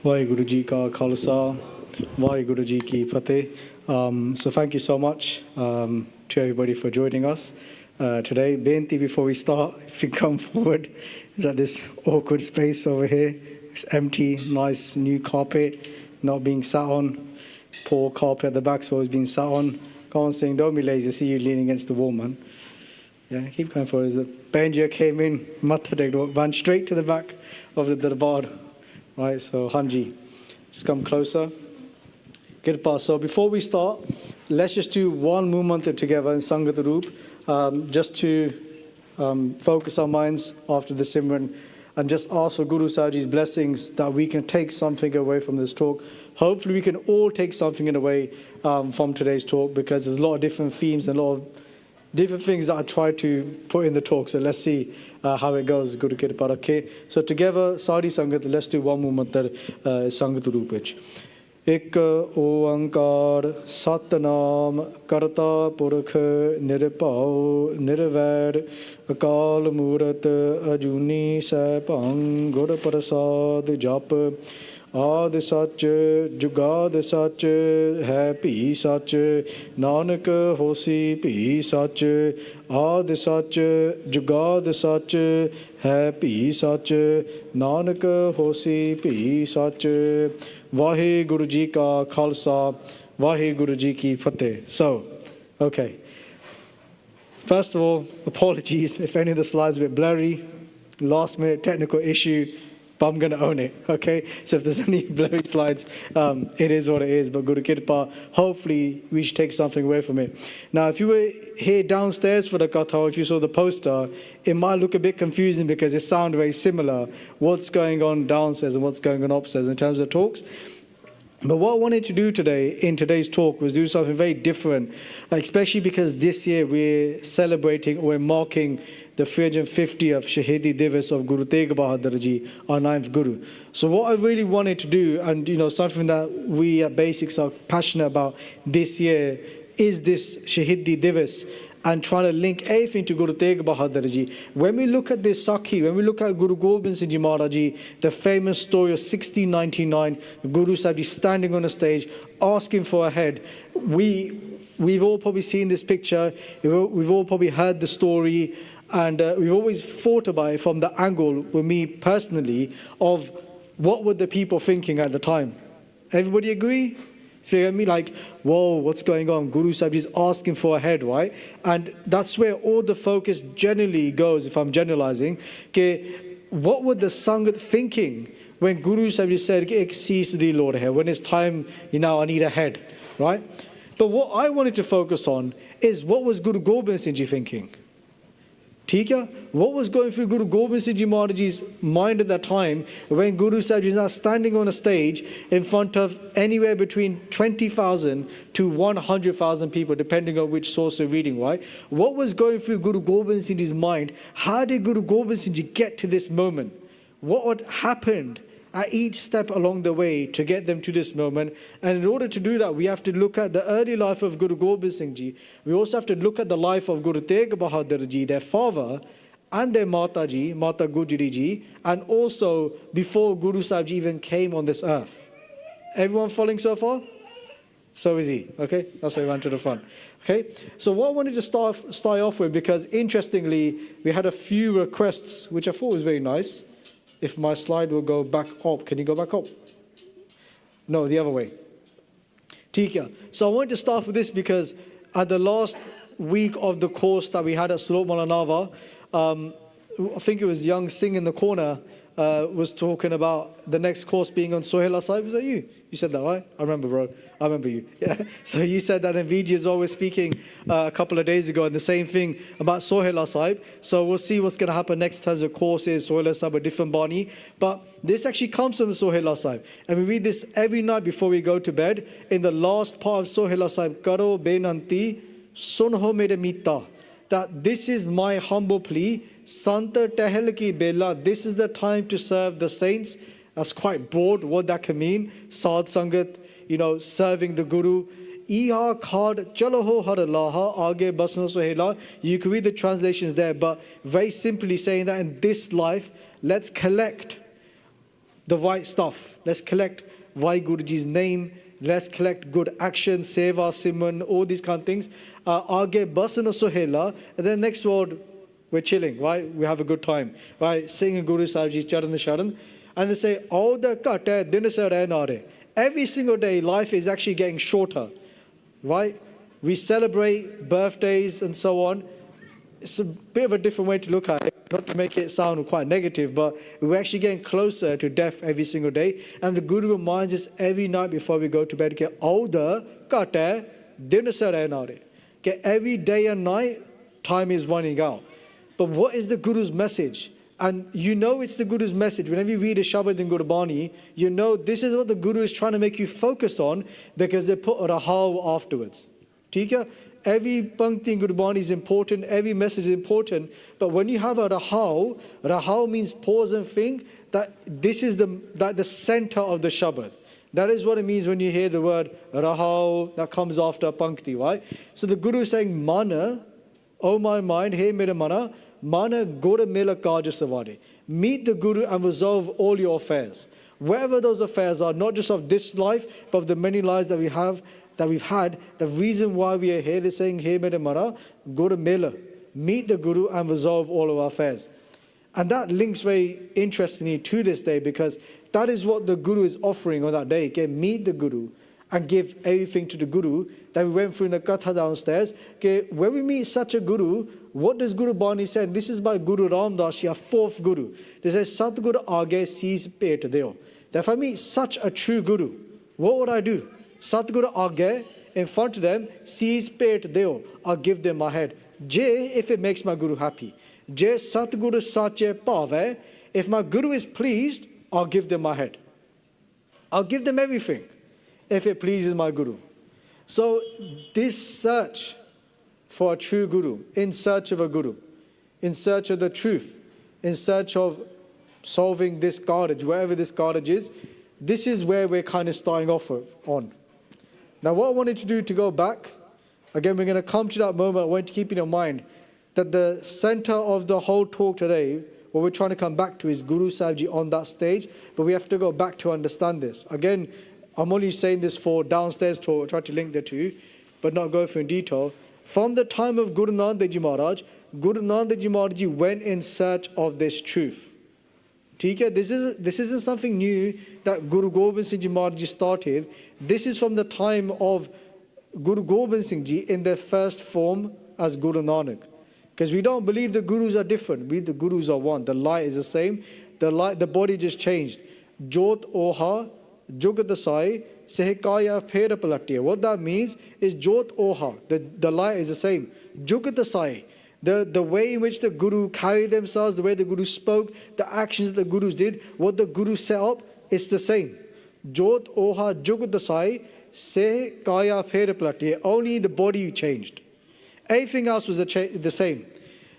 WhyGuru Ji Ka Khalsa, WhyGuru Ji Ki Fateh. So thank you so much to everybody for joining us today. Benti, before we start, if you come forward, is that this awkward space over here? It's empty, nice new carpet, not being sat on. Poor carpet at the back's always being sat on. Go on saying, don't be lazy, I see you leaning against the wall, man. Yeah, keep going forward. The Benja came in, ran straight to the back of the darbar. Right, so Hanji, just come closer. Kirpa. So before we start, let's just do one movement together in Sangat Roop, just to focus our minds after the Simran and just ask for Guru Sahib's blessings that we can take something away from this talk. Hopefully we can all take something away from today's talk, because there's a lot of different themes and a lot of different things that I try to put in the talk. So let's see how it goes. Guru Kirpa. Okay. So together, Sadi Sangat, let's do one movement that Sangat Rupich. Ik oankar satnam karta purkh nirpau nirvair akal murat ajuni saipang gur prasad jap आद सच जुगाद सच है भी सच नानक होसी भी सच आद सच जुगाद सच है भी सच नानक होसी भी सच वाहे गुरु जी का खालसा वाहे गुरु जी की फतेह. So, okay. First of all, apologies if any of the slides are a bit blurry, last minute technical issue. But I'm going to own it, okay? So if there's any blurry slides, it is what it is. But Guru Kirpa, hopefully we should take something away from it. Now, if you were here downstairs for the katha, or if you saw the poster, it might look a bit confusing because it sounds very similar. What's going on downstairs and what's going on upstairs in terms of talks. But what I wanted to do today, in today's talk, was do something very different, especially because this year we're celebrating, or we're marking the 350th Shaheedi Divas of Guru Tegh Bahadur Ji, our 9th Guru. So what I really wanted to do, and something that we at Basics are passionate about this year, is this Shaheedi Divas, and trying to link everything to Guru Tegh Bahadur Ji. When we look at this Sakhi, when we look at Guru Gobind Singh Ji Maharaj Ji, the famous story of 1699, Guru Sahib Ji standing on a stage, asking for a head, we've all probably seen this picture, we've all probably heard the story, and we've always thought about it from the angle, with me personally, of what were the people thinking at the time. Everybody agree? If you get me, like, whoa, what's going on? Guru Sahib is asking for a head, right? And that's where all the focus generally goes, if I'm generalizing. Okay, what were the Sangat thinking when Guru Sahib said, Ek sees the Lord here, when it's time, I need a head, right? But what I wanted to focus on is, what was Guru Gobind Singh Ji thinking? ठीक है? What was going through Guru Gobind Singh Ji Maharaj's mind at that time when Guru Sahib is now standing on a stage in front of anywhere between 20,000 to 100,000 people, depending on which source you're reading, right? What was going through Guru Gobind Singh Ji's mind? How did Guru Gobind Singh Ji get to this moment? What happened at each step along the way to get them to this moment? And in order to do that, we have to look at the early life of Guru Gobind Singh Ji. We also have to look at the life of Guru Tegh Bahadur Ji, their father, and their Mata Ji, Mata Gujri Ji, and also before Guru Sahib Ji even came on this earth. Everyone following so far? So is he, okay? That's why we went to the front. Okay, so what I wanted to start off with, because interestingly, we had a few requests, which I thought was very nice. If my slide will go back up. Can you go back up? No, the other way. Tika. So I wanted to start with this because at the last week of the course that we had at Slot Malanava, I think it was Young Singh in the corner, was talking about the next course being on Southall Sahib. Was that you? You said that, right? I remember, bro. I remember you. Yeah. So you said that, and Vijay is always speaking a couple of days ago, and the same thing about Southall Sahib. So we'll see what's going to happen next time the course is Southall Sahib, a different Bani. But this actually comes from Southall Sahib. And we read this every night before we go to bed. In the last part of Southall Sahib, Karo benanti sunho mere mita. That this is my humble plea. Santa Tehel ki bela. This is the time to serve the saints. That's quite broad what that can mean. Sadh Sangat, serving the Guru. Iha khad chaloho haralaha aage basna sohela. You can read the translations there, but very simply saying that in this life, let's collect the right stuff. Let's collect WhyGuruji's name. Let's collect good action, seva, simran, all these kind of things. Aage basna sohela. And then next word, we're chilling, right? We have a good time, right? Singing Guru Sahibji's Charan Sharan. And they say, oh, the kate, dinasare. Every single day, life is actually getting shorter, right? We celebrate birthdays and so on. It's a bit of a different way to look at it, not to make it sound quite negative, but we're actually getting closer to death every single day. And the Guru reminds us every night before we go to bed, oh, the kate, dinasare. Every day and night, time is running out. But what is the Guru's message? And it's the Guru's message. Whenever you read a Shabad in Gurbani, this is what the Guru is trying to make you focus on, because they put Rahau afterwards. Tika? Every Pankti in Gurbani is important, every message is important. But when you have a Rahau, Rahau means pause and think that this is the center of the Shabad. That is what it means when you hear the word Rahau that comes after Pankti, right? So the Guru is saying, Mana, oh my mind, hey mera mana, Mana Gora Mela Kaja Savare. Meet the Guru and resolve all your affairs. Wherever those affairs are, not just of this life, but of the many lives that we've had, the reason why we are here, they're saying, Hey Mera Mara, Gora Mela. Meet the Guru and resolve all of our affairs. And that links very interestingly to this day, because that is what the Guru is offering on that day. Okay? Meet the Guru and give everything to the Guru that we went through in the Katha downstairs. Okay, when we meet such a Guru, what does Guru Bani say? This is by Guru Ramdas, our fourth Guru. They say, Satguru Aage sees pet deo. That if I meet such a true Guru, what would I do? Satguru Aage, in front of them, sees pet deo. I'll give them my head. J, if it makes my Guru happy. J, Satguru Sache Pave. If my Guru is pleased, I'll give them my head. I'll give them everything, if it pleases my Guru. So this search for a true Guru, in search of a Guru, in search of the truth, in search of solving this garbage, wherever this garbage is, this is where we're kind of starting off on. Now what I wanted to do to go back, again we're going to come to that moment. I want to keep in mind that the center of the whole talk today, what we're trying to come back to, is Guru Sahib Ji on that stage, but we have to go back to understand this. Again, I'm only saying this for downstairs talk, I'll try to link the two, but not go through in detail. From the time of Guru Nanak Dev Ji Maharaj, Guru Nanak Dev Ji Maharaj Ji went in search of this truth. This isn't something new that Guru Gobind Singh Ji Maharaj Ji started. This is from the time of Guru Gobind Singh Ji in their first form as Guru Nanak. Because we don't believe the Gurus are different. We believe the Gurus are one. The light is the same. The body just changed. Jot Oha, Jugat Dasai, Sehikaya Phera Palatiya. What that means is Jot Oha, the light is the same. Jugat Dasai, The way in which the Guru carried themselves, the way the Guru spoke, the actions that the Gurus did, what the Guru set up, it's the same. Jot oha jug dasai se kaya pher plati. Only the body changed. Everything else was the same.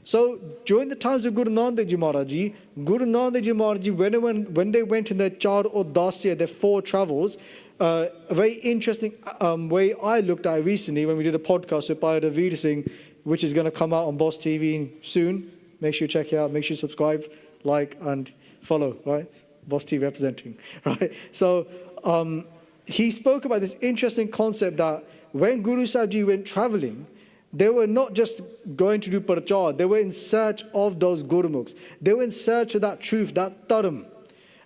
So during the times of Guru Nanak Ji Maharaj Ji, Guru Nanak Ji Maharaj Ji, when they went in their Char Udasiya, their 4 travels, a very interesting way I looked at recently when we did a podcast with Bhai Sukhdeep Singh, which is going to come out on Boss TV soon. Make sure you check it out. Make sure you subscribe, like, and follow, right? Boss TV representing, right? So he spoke about this interesting concept that when Guru Sahib Ji went traveling, they were not just going to do Parchar, they were in search of those Gurmukhs. They were in search of that truth, that Dharam.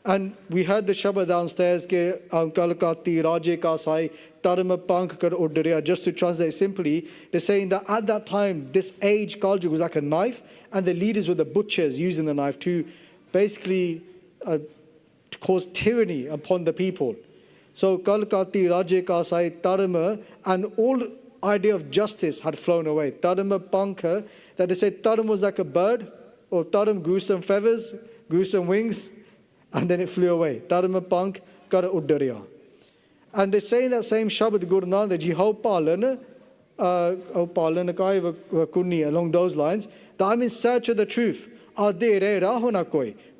And we heard the Shabad downstairs, Kalkati, Raje Ka Sai, Dharam Pank Kar Udariya. Just to translate simply, they're saying that at that time, this age, Kaljug, was like a knife, and the leaders were the butchers using the knife to basically to cause tyranny upon the people. So Kalkati, Raje Ka Sai, Dharma, and all idea of justice had flown away. Dharma Panka, that they said Dharma was like a bird, or Dharma grew some feathers, grew some wings, and then it flew away. Dharma Pank Kara Udariya. And they say in that same Shabad Guru Nanak Ji, along those lines, that I'm in search of the truth. But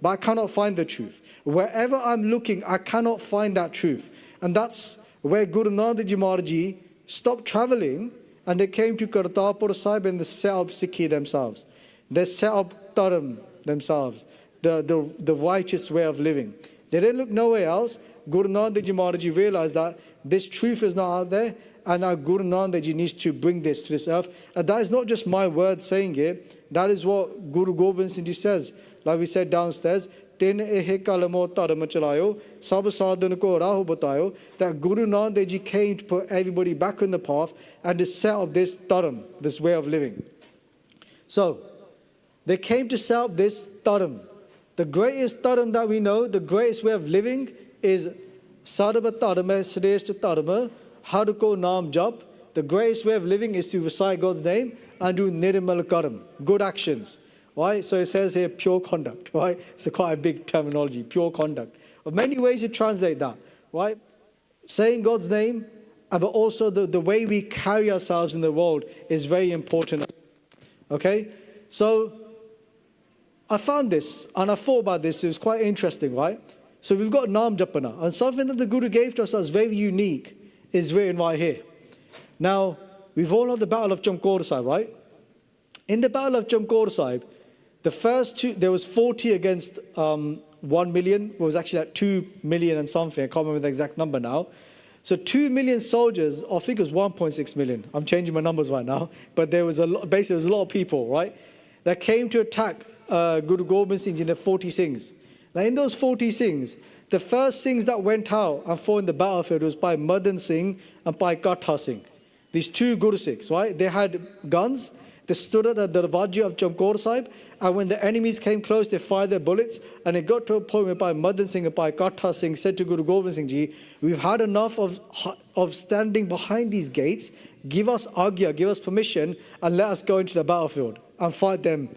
I cannot find the truth. Wherever I'm looking, I cannot find that truth. And that's where Guru Nanak Ji Maharaj Ji stopped traveling, and they came to Kartarpur Sahib and they set up Sikhi themselves. They set up Dharam themselves, the righteous way of living. They didn't look nowhere else. Guru Nanak Ji Maharaj Ji realized that this truth is not out there, and now Guru Nanak Ji needs to bring this to this earth. And that is not just my word saying it, that is what Guru Gobind Singh Ji says. Like we said downstairs, that Guru Nanak Ji came to put everybody back on the path and to set up this dharam, this way of living. So, they came to set up this dharam. The greatest dharam that we know, the greatest way of living is Sarva Dharma Shrestha Dharma Harko Nam Jap. The greatest way of living is to recite God's name and do Nirmal Karam, good actions. Right? So it says here pure conduct, right? It's quite a big terminology, pure conduct. Of many ways to translate that, right? Saying God's name, but also the way we carry ourselves in the world is very important. Okay? So I found this and I thought about this. It was quite interesting, right? So we've got Nam Japana, and something that the Guru gave to us that's very unique is written right here. Now, we've all had the Battle of Chamkaur Sahib, right? In the Battle of Chamkaur Sahib, the first two, there was 40 against 1 million. It was actually like 2 million and something. I can't remember the exact number now. So 2 million soldiers, I think it was 1.6 million. I'm changing my numbers right now. But there was basically there was a lot of people, right, that came to attack Guru Gobind Singh in the 40 Singhs. Now in those 40 Singhs, the first Singhs that went out and fought in the battlefield was by Madan Singh and by Katha Singh. These 2 Guru Sikhs, right? They had guns. They stood at the Darwaja of Chamkaur Sahib, and when the enemies came close, they fired their bullets, and it got to a point where Bhai Madan Singh and Bhai Katha Singh said to Guru Gobind Singh Ji, we've had enough of standing behind these gates. Give us agya, give us permission, and let us go into the battlefield and fight them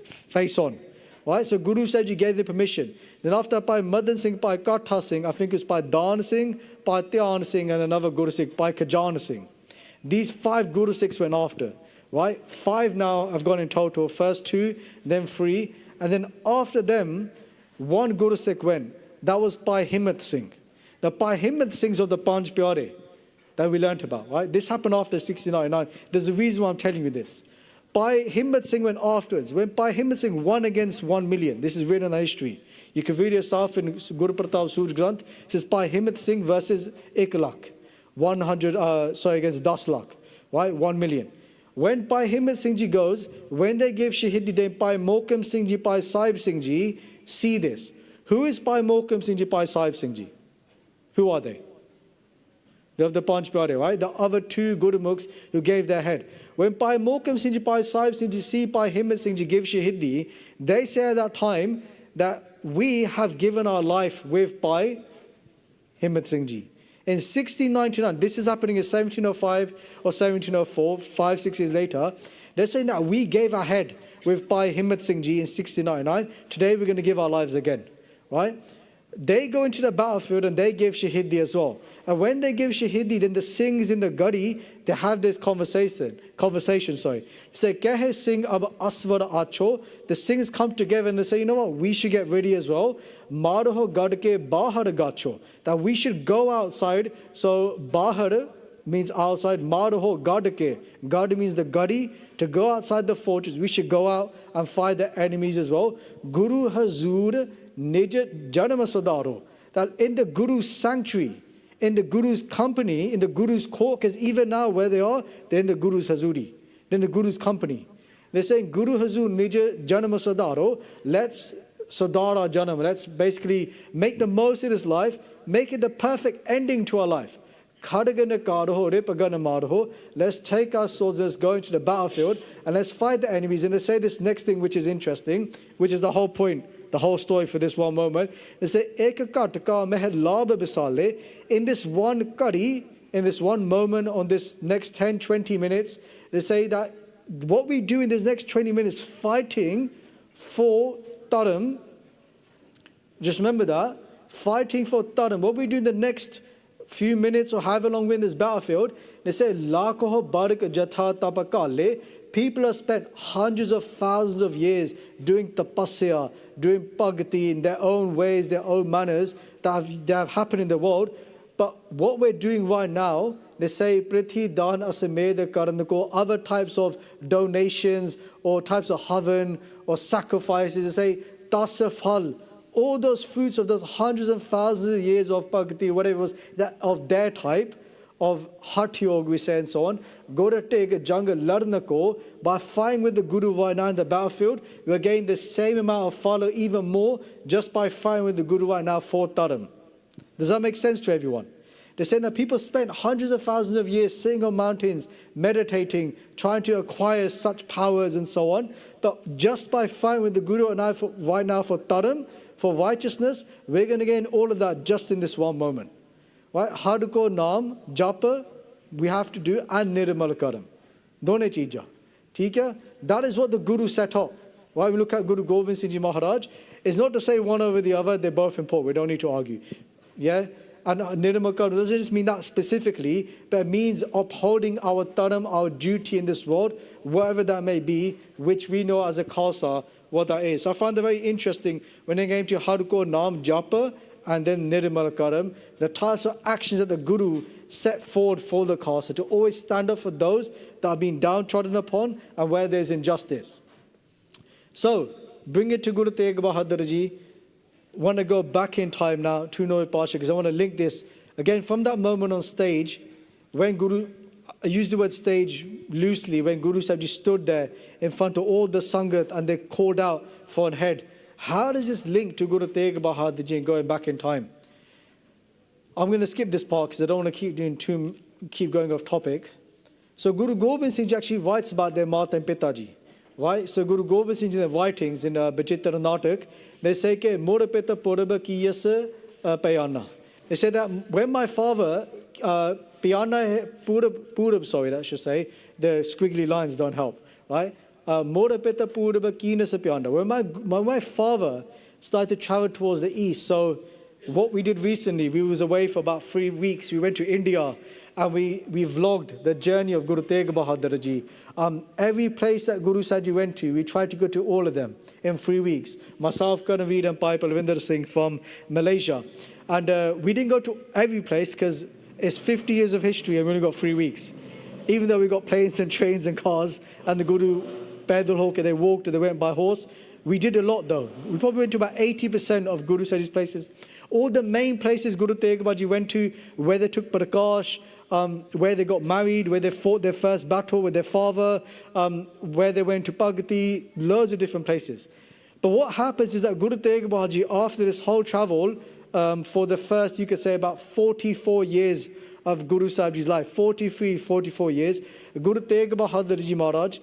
face on. Right? So Guru said you gave the permission. Then after Bhai Madan Singh, Bhai Katha Singh, I think it was Bhai Dan Singh, Bhai Dhyan Singh, and another Guru Sikh, Bhai Kajan Singh. These 5 Guru Sikhs went after. Right? 5 now have gone in total. First 2, then 3. And then after them, 1 Guru Sikh went. That was Bhai Himmat Singh. Now Bhai Himmat Singh's of the Panch Pyare that we learnt about. Right? This happened after 1699. There's a reason why I'm telling you this. Bhai Himmat Singh went afterwards. When Bhai Himmat Singh won against 1 million, this is written in the history. You can read yourself in Guru Pratap Suraj Granth. It says Bhai Himmat Singh versus 1 lakh. 100, against 10 lakh. Right? 1 million. When Bhai Himmat Singh Ji goes, when they give Shaheedi, then Bhai Mohkam Singh Ji, Bhai Sahib Singh Ji, see this. Who is Bhai Mohkam Singh Ji, Bhai Sahib Singh Ji? Who are they? They have the Panch Pyare, right? The other 2 Gurmukhs who gave their head. When Bhai Mohkam Singh Ji, Bhai Sahib Singh Ji see Bhai Himmat Singh Ji give Shaheedi, they say at that time that we have given our life with Bhai Himmat Singh Ji. In 1699, this is happening in 1705 or 1704, 5-6 years later, They're saying that we gave our head with Bhai Himmat Singh Ji in 1699. Today we're going to give our lives again, right? They go into the battlefield and they give Shaheedi as well. And when they give Shaheedi, then the Singhs in the Gadi, they have this conversation. They say, Kehe Singh ab aswar acho. The Singhs come together and they say, you know what, we should get ready as well. Maraho gad ke bahar gacho. That we should go outside. So bahar means outside. Maraho gad ke. Gad means the Gadi. To go outside the fortress, we should go out and fight the enemies as well. Guru Hazur Nij Janama Sadaro. That in the Guru's sanctuary, in the Guru's company, in the Guru's court, because even now where they are, they're in the Guru's Hazuri, they're in the Guru's company. They're saying, Guru Hazur Nij Janama Sadaro, let's Sadara Janam, let's basically make the most of this life, make it the perfect ending to our life. Let's take our swords, let's go into the battlefield, and let's fight the enemies. And they say this next thing, which is interesting, which is the whole point, the whole story for this one moment. They say, in this one kadi, in this one moment, on this next 10, 20 minutes, they say that what we do in this next 20 minutes, fighting for Dharam, just remember that, fighting for Dharam, what we do in the next few minutes or however long we're in this battlefield, they say, Lakoho Barak Jatha Tapakale, people have spent hundreds of thousands of years doing tapasya, doing bhakti in their own ways, their own manners that have happened in the world. But what we're doing right now, they say, Prithi Dan Asameda Karanako, other types of donations or types of havan or sacrifices, they say, Tasafal. All those fruits of those hundreds and thousands of years of bhakti, whatever it was, that of their type, of Hatha Yoga, we say, and so on, go to take a jungle ladnako, by fighting with the Guru right now in the battlefield, we're getting the same amount of follow, even more, just by fighting with the Guru right now for Dharam. Does that make sense to everyone? They're saying that people spent hundreds of thousands of years sitting on mountains, meditating, trying to acquire such powers and so on, but just by fighting with the Guru right now for Dharam, for righteousness, we're going to gain all of that just in this one moment. Right? Hadko naam, japa, we have to do, and nirmal karam. Done cheeza. ठीक है? That is what the Guru set up. Why we look at Guru Gobind Singh Ji Maharaj, it's not to say one over the other, they're both important, we don't need to argue. Yeah? And nirmal karam doesn't just mean that specifically, but it means upholding our dharam, our duty in this world, whatever that may be, which we know as a Khalsa, what that is. So I found it very interesting when it came to Hadko Naam Japa and then Nirmal Karam, the types of actions that the Guru set forward for the Khalsa, to always stand up for those that are being downtrodden upon and where there's injustice. So, bring it to Guru Tegh Bahadur Ji. I want to go back in time now to Noor Parchar, because I want to link this again from that moment on stage when Guru, I use the word stage loosely, when Guru Sahib Ji stood there in front of all the Sangat and they called out for an head. How does this link to Guru Tegh Bahadur Ji and going back in time? I'm going to skip this part because I don't want to keep going off topic. So Guru Gobind Singh Ji actually writes about their Mata and Pitaji. Right? So Guru Gobind Singh Ji, in their writings in Bachitra Natak, they say that Mora Pita Puraba Kiyasa Payana. They say that when my father Piyana Purab, sorry, that should say, the squiggly lines don't help, right? Mora Pita Puraba Kinasa Piyana. When my father started to travel towards the east, so what we did recently, we was away for about 3 weeks. We went to India and we vlogged the journey of Guru Tegh Bahadur Ji. Every place that Guru Sahib Ji went to, we tried to go to all of them in 3 weeks. Myself, Karnaveer and Pai Palvinder Singh from Malaysia. And we didn't go to every place because it's 50 years of history and we only got 3 weeks. Even though we got planes and trains and cars and the Guru Paidal Hoke, they walked or they went by horse. We did a lot though. We probably went to about 80% of Guru Sahib Ji's places. All the main places Guru Tegh Bahadur Ji went to, where they took Prakash, where they got married, where they fought their first battle with their father, where they went to Bhagati, loads of different places. But what happens is that Guru Tegh Bahadur Ji, after this whole travel, for the first, you could say, about 44 years of Guru Sahib Ji's life, 43, 44 years, Guru Tegh Bahadur Ji Maharaj,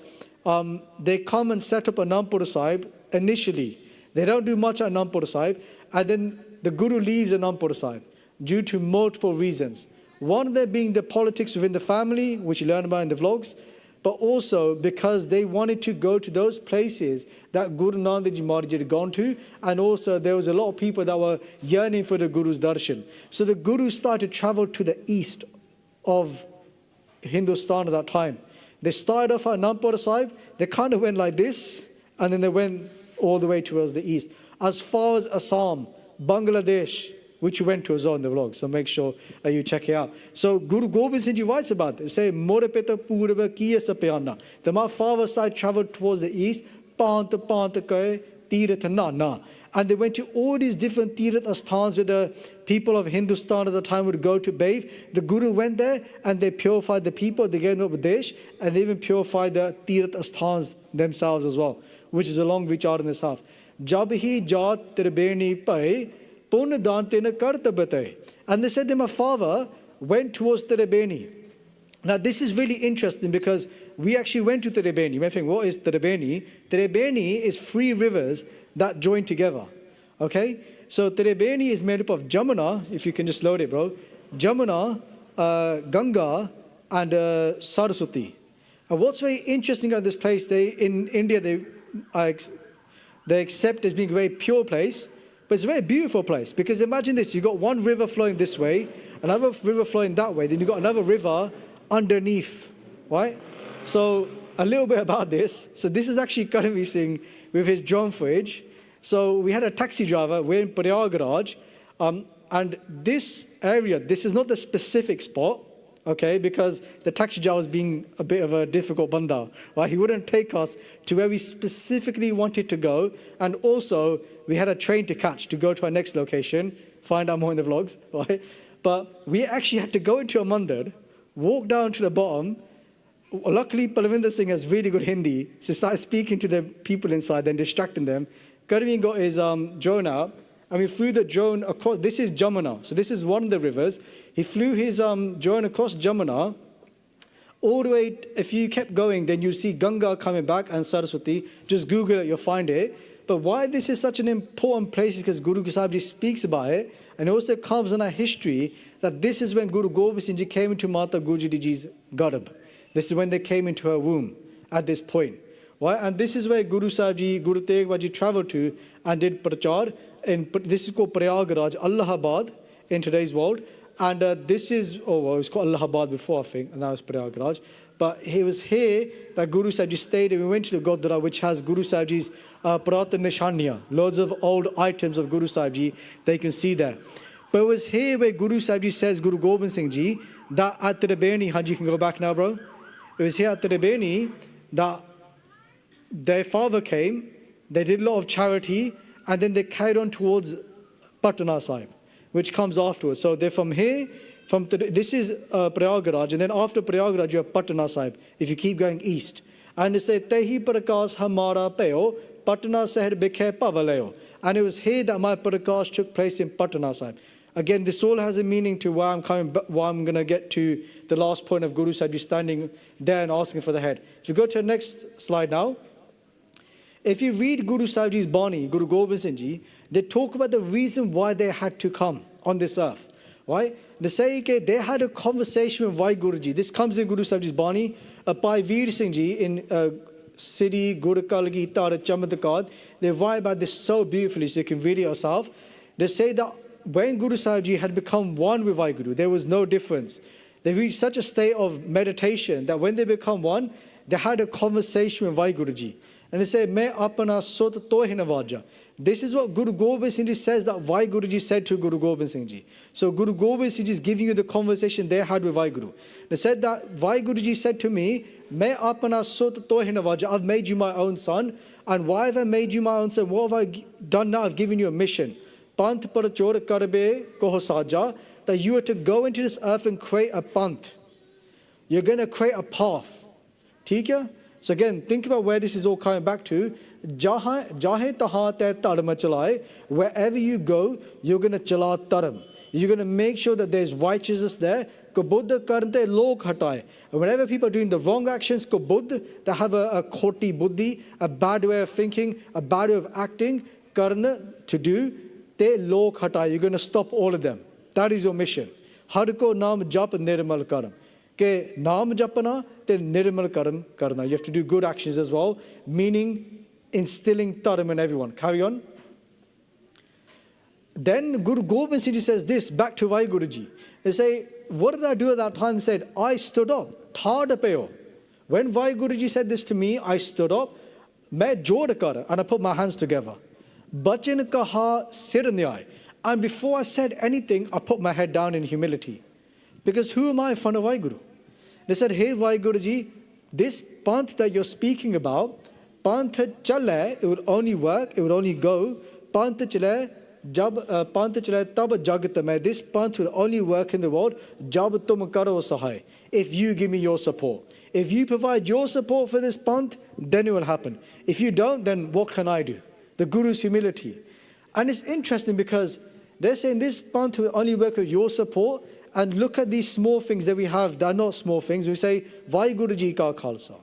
they come and set up a Anandpur Sahib initially. They don't do much at Anandpur Sahib, and then the Guru leaves Anandpur Sahib due to multiple reasons. One of them being the politics within the family, which you learn about in the vlogs. but also because they wanted to go to those places that Guru Nanak Ji Maharaj had gone to, and also there was a lot of people that were yearning for the Guru's darshan. So the Guru started to travel to the east of Hindustan at that time. They started off at Nampur Sahib, they kind of went like this, and then they went all the way towards the east, as far as Assam, Bangladesh, which you went to as well in the vlog, so make sure you check it out. So Guru Gobind Singh Ji writes about this. Say, More peta purva kiya sapyana. That my father side traveled towards the east, panta kaye, tirath na. And they went to all these different tirath asthans where the people of Hindustan at the time would go to bathe. The Guru went there and they purified the people, they gave them Upadesh, and they even purified the tirath asthans themselves as well, which is a long vichar in this half. Jab hi jaat tirbeni pae, and they said that my father went towards Tribeni. Now this is really interesting because we actually went to Tribeni. You may think, what is Tribeni? Tribeni is 3 rivers that join together. Okay? So Tribeni is made up of Jamuna, if you can just load it, bro. Jamuna, Ganga, and Saraswati. And what's very interesting about this place, in India, they accept as being a very pure place. But it's a very beautiful place, because imagine this, you've got one river flowing this way, another river flowing that way, then you've got another river underneath, right? So a little bit about this. So this is actually Karanveer Singh with his drone footage. So we had a taxi driver, we're in Prayagraj, and this area, this is not the specific spot, okay, because the taxi driver was being a bit of a difficult banda, right? He wouldn't take us to where we specifically wanted to go, and also we had a train to catch to go to our next location. Find out more in the vlogs, right? But we actually had to go into a mandir, walk down to the bottom. Luckily, Palvinder Singh has really good Hindi, so he started speaking to the people inside, then distracting them. Karanveer got his drone out, and we flew the drone across. This is Jamuna, so this is one of the rivers. He flew his drone across Jamuna, all the way. If you kept going, then you'd see Ganga coming back and Saraswati. Just Google it, you'll find it. But why this is such an important place is because Guru Sahib Ji speaks about it, and it also comes in our history that this is when Guru Gobind Singh Ji came into Mata Gujari Ji's Garbh. This is when they came into her womb at this point. Right? And this is where Guru Sahib Ji, Guru Tegh Bahadur Ji traveled to and did Parchar. This is called Prayagraj, Allahabad in today's world. And this is, it was called Allahabad before, I think, and now it's Prayagraj. But it was here that Guru Sahib Ji stayed, and we went to the Gurdwara, which has Guru Sahib Ji's Puratan Nishaniya, loads of old items of Guru Sahib Ji they can see there. But it was here where Guru Sahib Ji says, Guru Gobind Singh Ji, that at Tribeni, Haji can go back now, bro. It was here at Tribeni that their father came, they did a lot of charity, and then they carried on towards Patna Sahib, which comes afterwards. So they're from here, this is Prayagraj, and then after Prayagraj you have Patna Sahib, if you keep going east. And they say, Tehi Prakash Hamara Peo, Patna Sahib Bikhe Pavaleo. And it was here that my Prakash took place in Patna Sahib. Again, this all has a meaning to why I'm going to get to the last point of Guru Sahib Ji standing there and asking for the head. If you go to the next slide now. If you read Guru Sahib Ji's Bani, Guru Gobind Singh Ji, they talk about the reason why they had to come on this earth. Right? They say they had a conversation with WhyGuru Ji. This comes in Guru Sahib Ji's Bani. Bhai Veer Singh Ji in Siri Guru Kalgi Tara Chamatkar, they write about this so beautifully, so you can read it yourself. They say that when Guru Sahib Ji had become one with WhyGuru, there was no difference. They reached such a state of meditation that when they become one, they had a conversation with WhyGuru Ji. And they say, Main apana sot tohi navaja. This is what Guru Gobind Singh Ji says that WhyGuru Ji said to Guru Gobind Singh Ji. So Guru Gobind Singh Ji is giving you the conversation they had with WhyGuru. They said that WhyGuru Ji said to me, Main apana sot tohi navaja. I've made you my own son. And why have I made you my own son? What have I done now? I've given you a mission. Panth parchar karbe koho saja. That you are to go into this earth and create a panth. You're going to create a path. Theek hai? So again, think about where this is all coming back to. Wherever you go, you're going to chala taram. You're going to make sure that there's righteousness there. And whenever people are doing the wrong actions, they have a khoti buddhi, a bad way of thinking, a bad way of acting, karna, to do, you're going to stop all of them. That is your mission. Har ko naam jap nirmal karam. कि नाम जपना ते निर्मल कर्म करना. You have to do good actions as well, meaning instilling dharma in everyone. Carry on. Then Guru Gobind Singh Ji says this, back to WhyGuru Ji. They say, what did I do at that time? They said, I stood up. Thada payo. When WhyGuru Ji said this to me, I stood up. Main jod kar, and I put my hands together. Bachin kaha sir nyay. And before I said anything, I put my head down in humility. Because who am I in front of WhyGuru? They said, hey WhyGuru Ji, this panth that you're speaking about, panth chale, it would only work, it would only go. Panth chale, jab panth chale tab jagat mein. This panth will only work in the world jab tum karo sahay. If you give me your support. If you provide your support for this panth, then it will happen. If you don't, then what can I do? The Guru's humility. And it's interesting because they're saying this panth will only work with your support. And look at these small things that we have. They're not small things. We say, WhyGuru Ji ka Khalsa.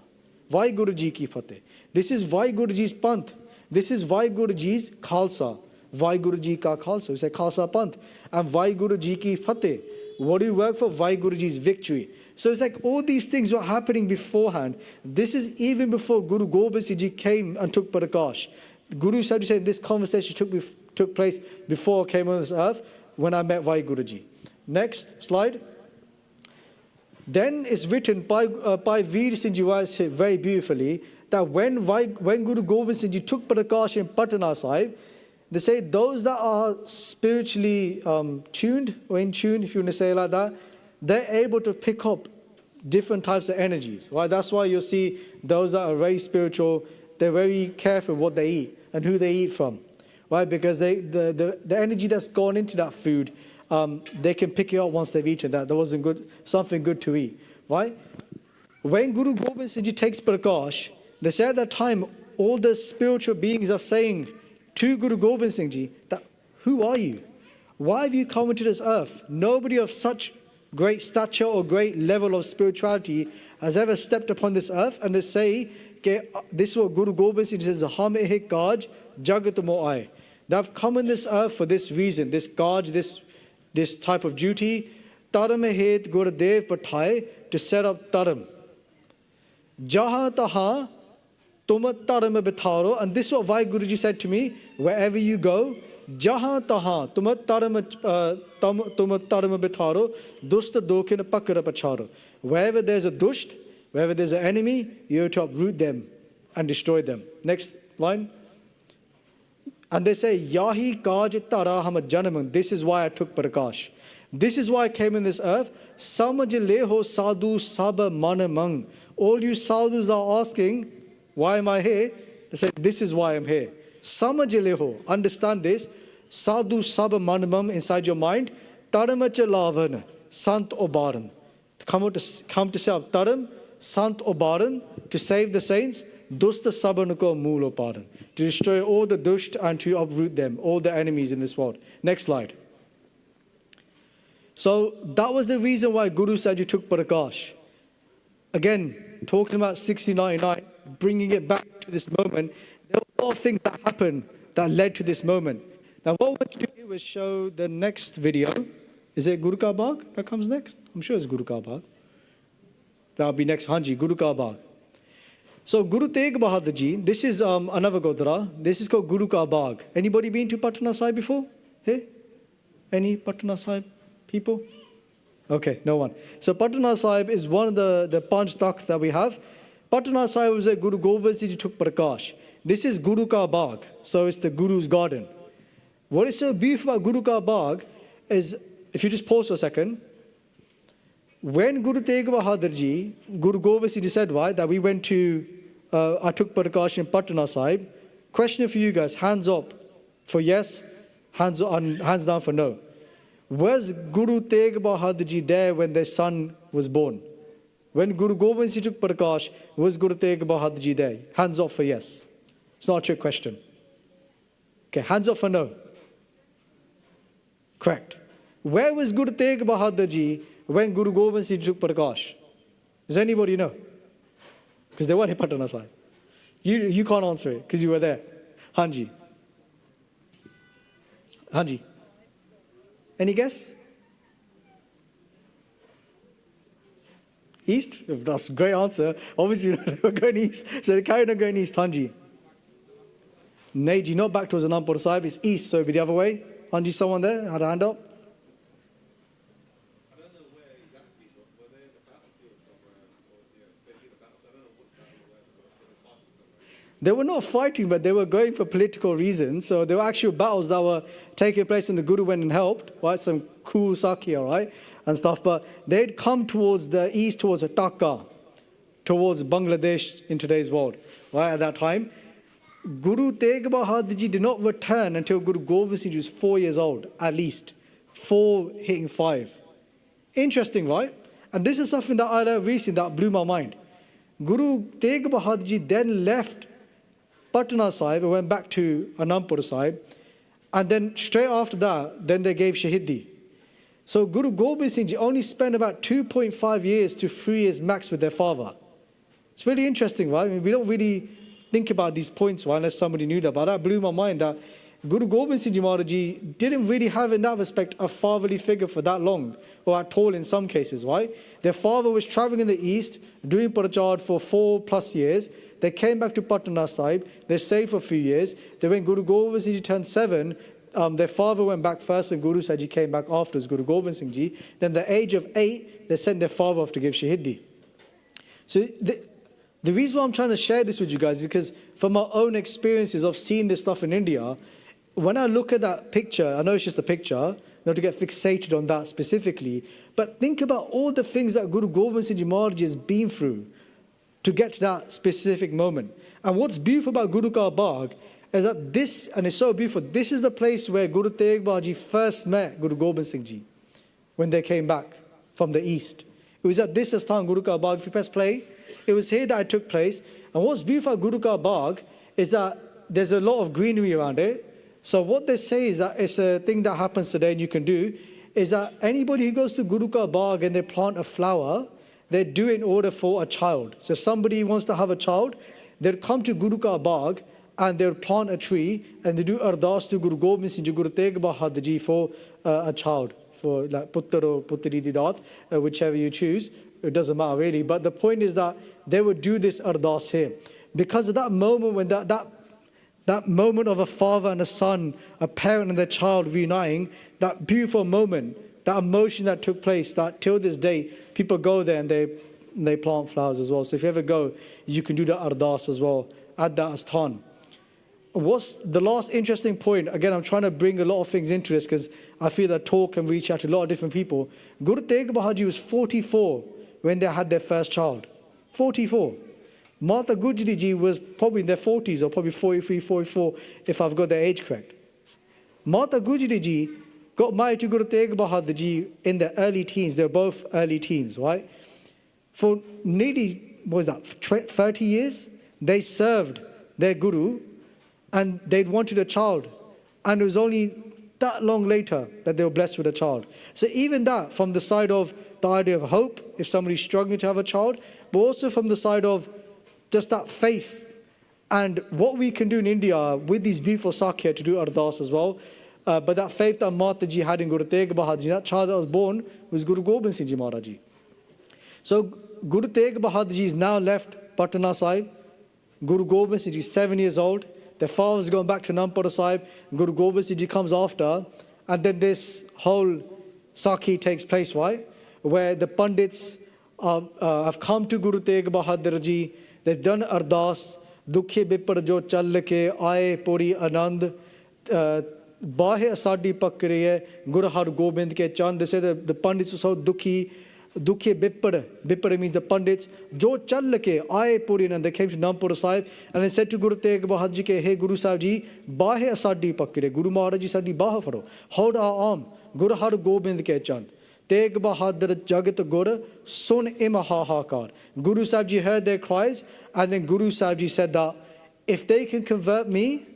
WhyGuru Ji ki Fateh. This is WhyGuru Ji's panth. This is WhyGuru Ji's Khalsa. WhyGuru Ji ka Khalsa. We say Khalsa panth. And WhyGuru Ji ki Fateh. What do you work for? WhyGuru Ji's victory. So it's like all these things were happening beforehand. This is even before Guru Gobind Singh Ji came and took Prakash. Guru said this conversation took place before I came on this earth when I met WhyGuru Ji. Next slide. Then it's written by Veer Singh Ji writes it very beautifully that when Guru Gobind Singh Ji took Prakash in Patna Sahib, they say those that are spiritually tuned or in tune, if you want to say it like that, they're able to pick up different types of energies. Right? That's why you'll see those that are very spiritual, they're very careful what they eat and who they eat from. Right? Because the energy that's gone into that food, they can pick it up once they've eaten that. There wasn't good, something good to eat. Right? When Guru Gobind Singh Ji takes Prakash, they say at that time, all the spiritual beings are saying to Guru Gobind Singh Ji that, who are you? Why have you come into this earth? Nobody of such great stature or great level of spirituality has ever stepped upon this earth. And they say, this is what Guru Gobind Singh Ji says, Ham eh kaj jagat mo aaye. They've come on this earth for this reason, this kaj, this type of duty. Taram het Guru Dev Pathaye, to set up taram. Jaha taha tumat taram bitharo. And this is what WhyGuru Ji said to me, wherever you go, Jaha taha tumat taram bitharo, dusta dokin pakara pacharo. Wherever there's a dusht, wherever there's an enemy, you have to uproot them and destroy them. Next line. And they say, Yahi kaj tara ham janam. This is why I took Prakash. This is why I came in this earth. Samaj leho sadhu saba manamang. All you sadhus are asking, why am I here? They say, this is why I'm here. Samaj leho. Understand this. Sadhu saba manamam inside your mind. Taramacha lavan. Sant obaran. Come to set up taram. Sant obaran. To save the saints. Dusta sabanuko mool oparan. To destroy all the dusht and to uproot them, all the enemies in this world. Next slide. So that was the reason why Guru said you took Prakash. Again, talking about 1699, bringing it back to this moment, there were a lot of things that happened that led to this moment. Now what I want to do here is show the next video. Is it Guru Ka Bagh that comes next? I'm sure it's Guru Ka Bagh. That'll be next, Hanji, Guru Ka Bagh. So Guru Tegh Bahadur Ji, this is another Godra. This is called Guru Ka Bagh. Anybody been to Patna Sahib before? Hey? Any Patna Sahib people? Okay, no one. So Patna Sahib is one of the Panch Takht that we have. Patna Sahib was where Guru Gobind Singh Ji took Prakash. This is Guru Ka Bagh. So it's the Guru's garden. What is so beautiful about Guru Ka Bagh is, if you just pause for a second, when Guru Tegh Bahadur Ji, Guru Gobind Singh Ji said, right, that we went to, I took Prakash in Patna Sahib. Question for you guys, hands up for yes, hands down for no. Was Guru Tegh Bahadur Ji there when their son was born? When Guru Gobind Singh took Prakash, was Guru Tegh Bahadur Ji there? Hands up for yes. It's not a trick question. Okay, hands up for no. Correct. Where was Guru Tegh Bahadur Ji when Guru Gobind Singh took Prakash? Does anybody know? Because they weren't in Patna Sahib. You can't answer it because you were there. Hanji. Hanji. Any guess? East? That's a great answer. Obviously, they were going east. So they carried on going east, Hanji. Naji, not back towards Anandpur Sahib, it's east, so it'll be the other way. Hanji, someone there? Had a hand up? I don't know where exactly, but were they in the battlefield somewhere? Or, basically the battlefield, I don't know what battle were, but they were fighting somewhere. They were not fighting, but they were going for political reasons. So there were actual battles that were taking place, and the Guru went and helped, right? Some cool Sakya, right? And stuff. But they'd come towards the east, towards Dhaka, towards Bangladesh in today's world, right? At that time, Guru Tegh Bahadur did not return until Guru Gobind Singh was 4 years old, at least. 4 hitting 5. Interesting, right? And this is something that I learned recently that blew my mind. Guru Tegh Bahadur then left Patna Sahib and went back to Anandpur Sahib. And then straight after that, then they gave Shaheedi. So Guru Gobind Singh only spent about 2.5 years to 3 years max with their father. It's really interesting, right? I mean, we don't really think about these points, right, unless somebody knew that. But that blew my mind that Guru Gobind Singh Maharaj didn't really have, in that respect, a fatherly figure for that long, or at all in some cases, right? Their father was traveling in the east, doing Parchar for 4+ years. They came back to Patna Sahib. They stayed for a few years. Then when Guru Gobind Singh turned 7, their father went back first, and Guru Sahib came back afterwards, Guru Gobind Singh Ji. Then at the age of 8, they sent their father off to give Shaheedi. So the reason why I'm trying to share this with you guys is because from my own experiences of seeing this stuff in India, when I look at that picture, I know it's just a picture, not to get fixated on that specifically, but think about all the things that Guru Gobind Singh Maharaj has been through to get to that specific moment. And what's beautiful about Guru Ka Bagh is that this, and it's so beautiful, this is the place where Guru Tegh Bahadur first met Guru Gobind Singh Ji when they came back from the east. It was at this Asthan, Guru Ka Bagh. If you press play, it was here that it took place. And what's beautiful about Guru Ka Bagh is that there's a lot of greenery around it. So what they say is that it's a thing that happens today and you can do, is that anybody who goes to Guru Ka Bagh and they plant a flower, they do it in order for a child. So if somebody wants to have a child, they'll come to Guru Ka Bagh and they'll plant a tree and they do ardas to Guru Gobind Singh Ji, Guru Tegh Bahadur Ji for a child, for like Puttar or Puttri Didat, whichever you choose. It doesn't matter really. But the point is that they would do this ardas here. Because of that moment when that moment of a father and a son, a parent and their child reuniting, that beautiful moment, that emotion that took place, that till this day, people go there and they plant flowers as well. So if you ever go, you can do the ardas as well at that asthan. What's the last interesting point? Again, I'm trying to bring a lot of things into this because I feel that talk can reach out to a lot of different people. Guru Tegh Bahadur was 44 when they had their first child. 44. Mata Gujri Ji was probably in their 40s or probably 43, 44 if I've got the age correct. Mata Gujri Ji got married to Guru Tegh Bahadur Ji in the early teens. They're both early teens, right? For nearly, what was that, 30 years, they served their Guru and they'd wanted a child. And it was only that long later that they were blessed with a child. So even that, from the side of the idea of hope, if somebody's struggling to have a child, but also from the side of just that faith and what we can do in India with these beautiful Sakya to do ardas as well. But that faith that Mataji had in Guru Tegh Bahadur, that child that was born was Guru Gobind Singh Ji Maharaj. So Guru Tegh Bahadur Ji is now left Patna Sahib. Guru Gobind Singh Ji is 7 years old. Their father is going back to Anandpur Sahib. Guru Gobind Singh Ji comes after. And then this whole Sakhi takes place, right? Where the Pandits have come to Guru Tegh Bahadur Ji. They've done ardas. Dukhe bipar jo chal ke aaye puri anand. Bahe asadi pakriye Guru Har Gobind ke chand. They say the Pandits were so dukhi. Dukhe bipar means the Pandits. Jo chal ke aaye puri anand. They came to Anandpur Sahib and they said to Guru Tegh Bahadur Ji ke, hey Guru Sahib Ji, bahe asadi pakriye. Guru Maharaj Ji sadi baha faro. Hold our arm. Guru Har Gobind ke chand. Tegh Bahadur Jagat Gur Sun Imahahakar. Guru Sahib Ji heard their cries, and then Guru Sahib Ji said that if they can convert me,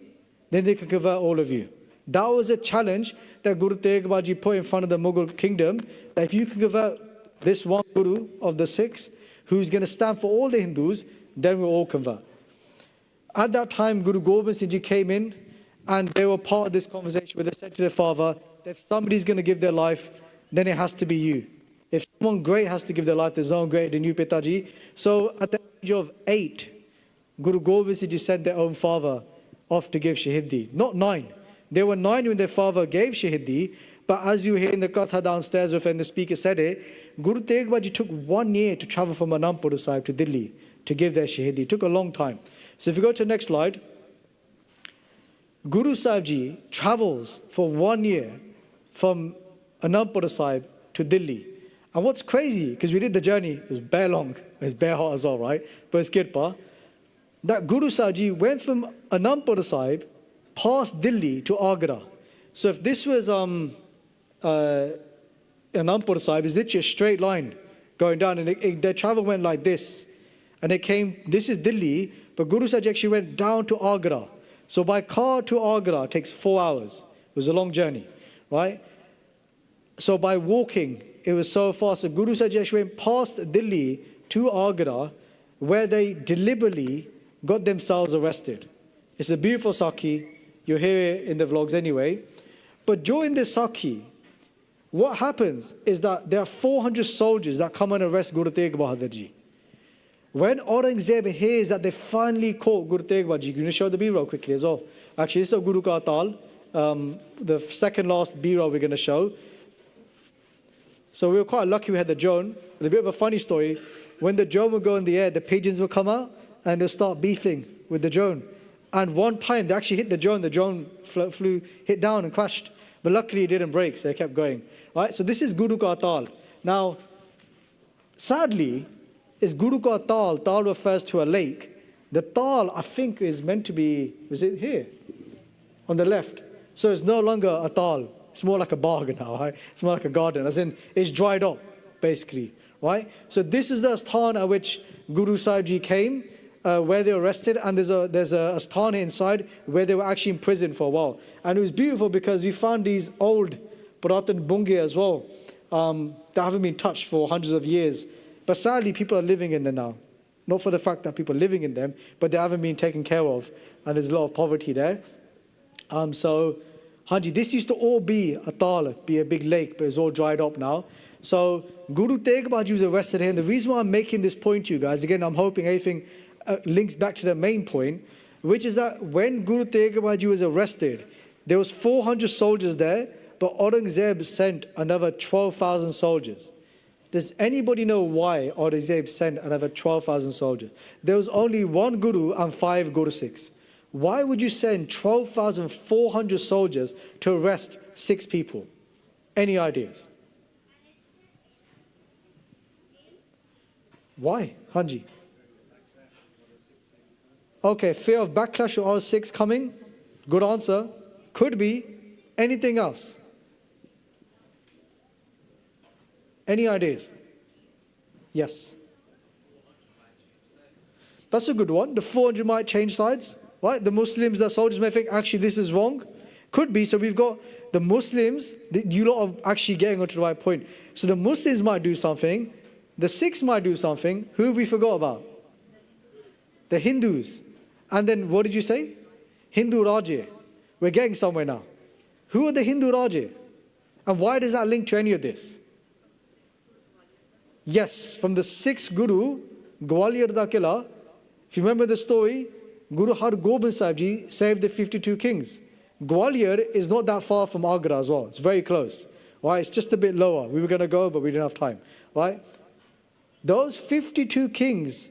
then they can convert all of you. That was a challenge that Guru Tegh Bahadur Ji put in front of the Mughal kingdom, that if you can convert this one Guru of the Sikhs, who's going to stand for all the Hindus, then we'll all convert. At that time, Guru Gobind Singh Ji came in, and they were part of this conversation where they said to their father, if somebody's going to give their life, then it has to be you. If Someone great has to give their life to his own great, the new Pitaji. So at the age of 8, Guru Gobind Singh Ji sent their own father off to give Shaheedi. Not 9. They were 9 when their father gave Shaheedi. But as you hear in the Katha downstairs, when the speaker said it, Guru Tegh Bahadur took 1 year to travel from Anandpur Sahib to Delhi to give their Shaheedi. It took a long time. So if you go to the next slide, Guru Sahib Ji travels for 1 year from Anandpur Sahib to Delhi. And what's crazy, because we did the journey, it was bare long, it was bare hot as well, right? But it's kirpa, that Guru Sahib Ji went from Anandpur Sahib past Delhi to Agra. So if this was Anandpur Sahib, it's literally a straight line going down, and their travel went like this. And it came, this is Delhi, but Guru Sahib Ji actually went down to Agra. So by car to Agra takes 4 hours. It was a long journey, right? So by walking, it was so fast. So Guru Sahib Ji actually went past Delhi to Agra, where they deliberately got themselves arrested. It's a beautiful Sakhi. You'll hear it in the vlogs anyway. But during this Sakhi, what happens is that there are 400 soldiers that come and arrest Guru Tegh Bahadur Ji. When Aurangzeb hears that they finally caught Guru Tegh Bahadur Ji, can you show the B-roll quickly as well? Actually, this is Guru Ka Tal, the second last B-roll we're going to show. So we were quite lucky we had the drone. And a bit of a funny story, when the drone would go in the air, the pigeons would come out and they'll start beefing with the drone. And one time they actually hit the drone hit down and crashed. But luckily it didn't break, so it kept going. Right? So this is Guru Ka Tal. Now, sadly, is Guru Ka Tal. Tal refers to a lake. The Tal, I think, is meant to be, was it here? On the left. So it's no longer a Tal. It's more like a bargain now, right? It's more like a garden, as in it's dried up, basically, right? So this is the Asthan at which Guru Sahib Ji came, where they were arrested, and there's a Asthan inside where they were actually imprisoned for a while. And it was beautiful because we found these old Puratan Bungi as well, that haven't been touched for hundreds of years. But sadly, people are living in them now. Not for the fact that people are living in them, but they haven't been taken care of, and there's a lot of poverty there. So, Haji, this used to all be a tal, be a big lake, but it's all dried up now. So Guru Tegh Bahadur was arrested here, and the reason why I'm making this point to you guys, again, I'm hoping everything links back to the main point, which is that when Guru Tegh Bahadur was arrested, there was 400 soldiers there, but Aurangzeb sent another 12,000 soldiers. Does anybody know why Aurangzeb sent another 12,000 soldiers? There was only one Guru and 5 Guru Sikhs. Why would you send 12,400 soldiers to arrest 6 people? Any ideas? Why, Hanji? Okay, fear of backlash of all 6 coming? Good answer. Could be. Anything else? Any ideas? Yes. That's a good one. The 400 might change sides. Right? The Muslims, the soldiers may think, actually, this is wrong. Could be. So we've got the Muslims, you lot are actually getting onto the right point. So the Muslims might do something. The Sikhs might do something. Who have we forgot about? The Hindus. And then what did you say? Hindu Raja. We're getting somewhere now. Who are the Hindu Raja? And why does that link to any of this? Yes, from the 6th Guru, Gwalior da Kila, if you remember the story, Guru Har Gobind Sahib Ji saved the 52 kings. Gwalior is not that far from Agra as well. It's very close. Right? It's just a bit lower. We were going to go, but we didn't have time. Right? Those 52 kings,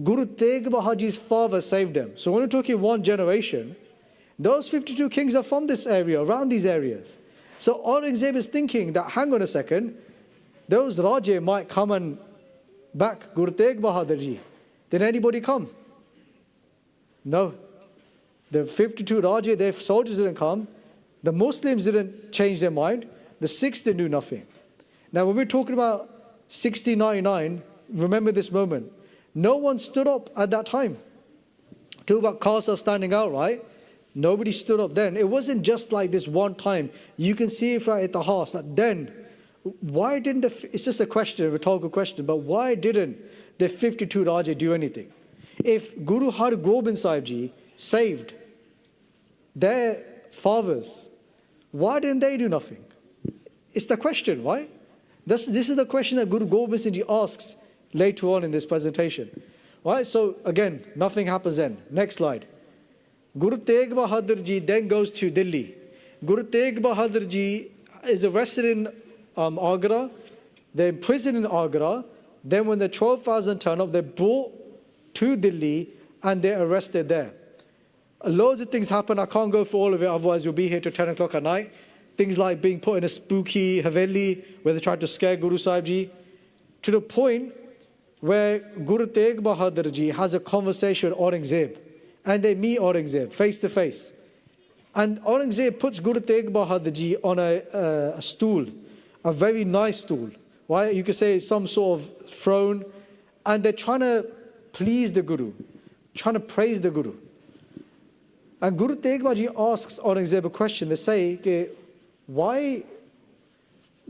Guru Tegh Bahadur's father saved them. So when we're talking one generation, those 52 kings are from this area, around these areas. So Aurangzeb is thinking that, hang on a second, those Raja might come and back Guru Tegh Bahadur Ji. Did anybody come? No. The 52 Raja, their soldiers didn't come. The Muslims didn't change their mind. The Sikhs didn't do nothing. Now when we're talking about 1699, remember this moment. No one stood up at that time. Talk about Khalsa standing out, right? Nobody stood up then. It wasn't just like this one time. You can see it right at the house that then, why didn't it's just a question, a rhetorical question, but why didn't the 52 Raja do anything? If Guru Har Gobind Sahib Ji saved their fathers, why didn't they do nothing? It's the question, right? This is the question that Guru Gobind Singh Ji asks later on in this presentation. Right? So again, nothing happens then. Next slide. Guru Tegh Bahadur Ji then goes to Delhi. Guru Tegh Bahadur Ji is arrested in Agra. They're imprisoned in Agra. Then when the 12,000 turn up, they're brought to Delhi and they're arrested there. Loads of things happen. I can't go through all of it, otherwise we'll be here till 10 o'clock at night. Things like being put in a spooky Haveli where they tried to scare Guru Sahib Ji, to the point where Guru Tegh Bahadur Ji has a conversation with Aurangzeb, and they meet Aurangzeb face to face. And Aurangzeb puts Guru Tegh Bahadur Ji on a stool, a very nice stool. Right? You could say some sort of throne, and they're trying to please the Guru, trying to praise the Guru. And Guru Tegh Bahadur Ji asks Aurangzeb a question. They say, okay, why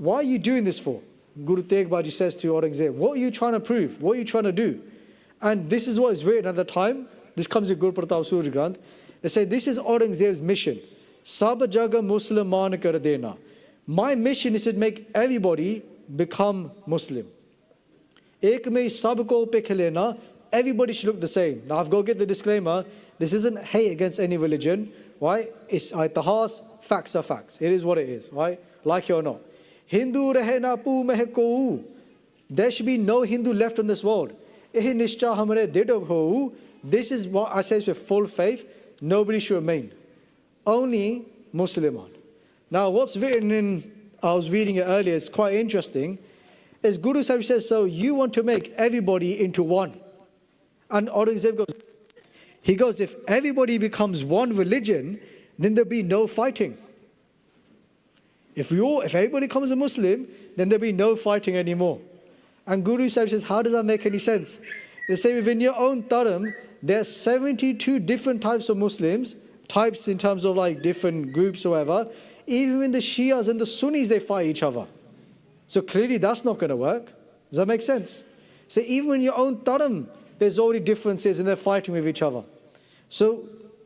are you doing this for? Guru Tegh Bahadur Ji says to Aurangzeb, what are you trying to prove? What are you trying to do? And this is what is written at the time. This comes in Guru Pratap Suraj Granth. They say, this is Aurangzeb's mission. Sab jaga Musliman kar dena. My mission is to make everybody become Muslim. Ek mein sab ko pe khilena. Everybody should look the same. Now I've got to get the disclaimer. This isn't hate against any religion. Right? It's itahas. Facts are facts. It is what it is. Right? Like it or not. Hindu rahe na pu meh ko. There should be no Hindu left on this world. Eh nishcha hamare dedog ho. This is what I say with full faith. Nobody should remain. Only Musliman. Now what's written in, I was reading it earlier, it's quite interesting, is Guru Sahib says, so you want to make everybody into one. And Aurangzeb goes, if everybody becomes one religion, then there'll be no fighting. If everybody becomes a Muslim, then there'll be no fighting anymore. And Guru Sahib says, how does that make any sense? They say within your own dharam, there are 72 different types of Muslims, types in terms of like different groups or whatever. Even in the Shias and the Sunnis, they fight each other. So clearly that's not going to work. Does that make sense? So even in your own dharam, there's already differences and they're fighting with each other. So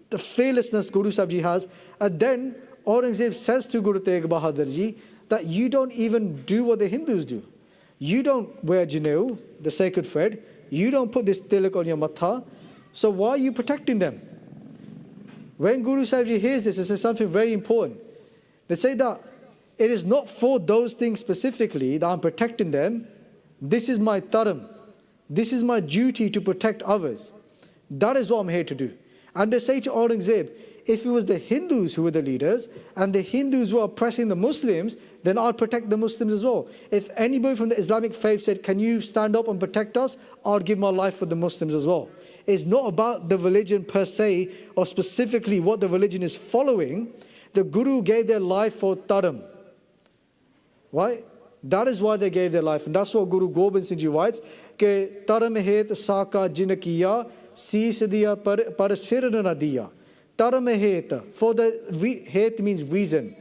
the fearlessness Guru Sahib Ji has. And then Aurangzeb says to Guru Tegh Bahadur Ji that you don't even do what the Hindus do. You don't wear janeu, the sacred thread. You don't put this tilak on your matha. So why are you protecting them? When Guru Sahib Ji hears this, it says something very important. They say that it is not for those things specifically that I'm protecting them. This is my dharam. This is my duty to protect others. That is what I'm here to do. And they say to Aurangzeb, if it was the Hindus who were the leaders and the Hindus were oppressing the Muslims, then I'll protect the Muslims as well. If anybody from the Islamic faith said, can you stand up and protect us? I'll give my life for the Muslims as well. It's not about the religion per se or specifically what the religion is following. The Guru gave their life for dharam. Right? That is why they gave their life. And that's what Guru Gobind Singh Ji writes. Ke dharam het saka jin kiya, sees diya par sir na diya. Dharam het. For the het means reason.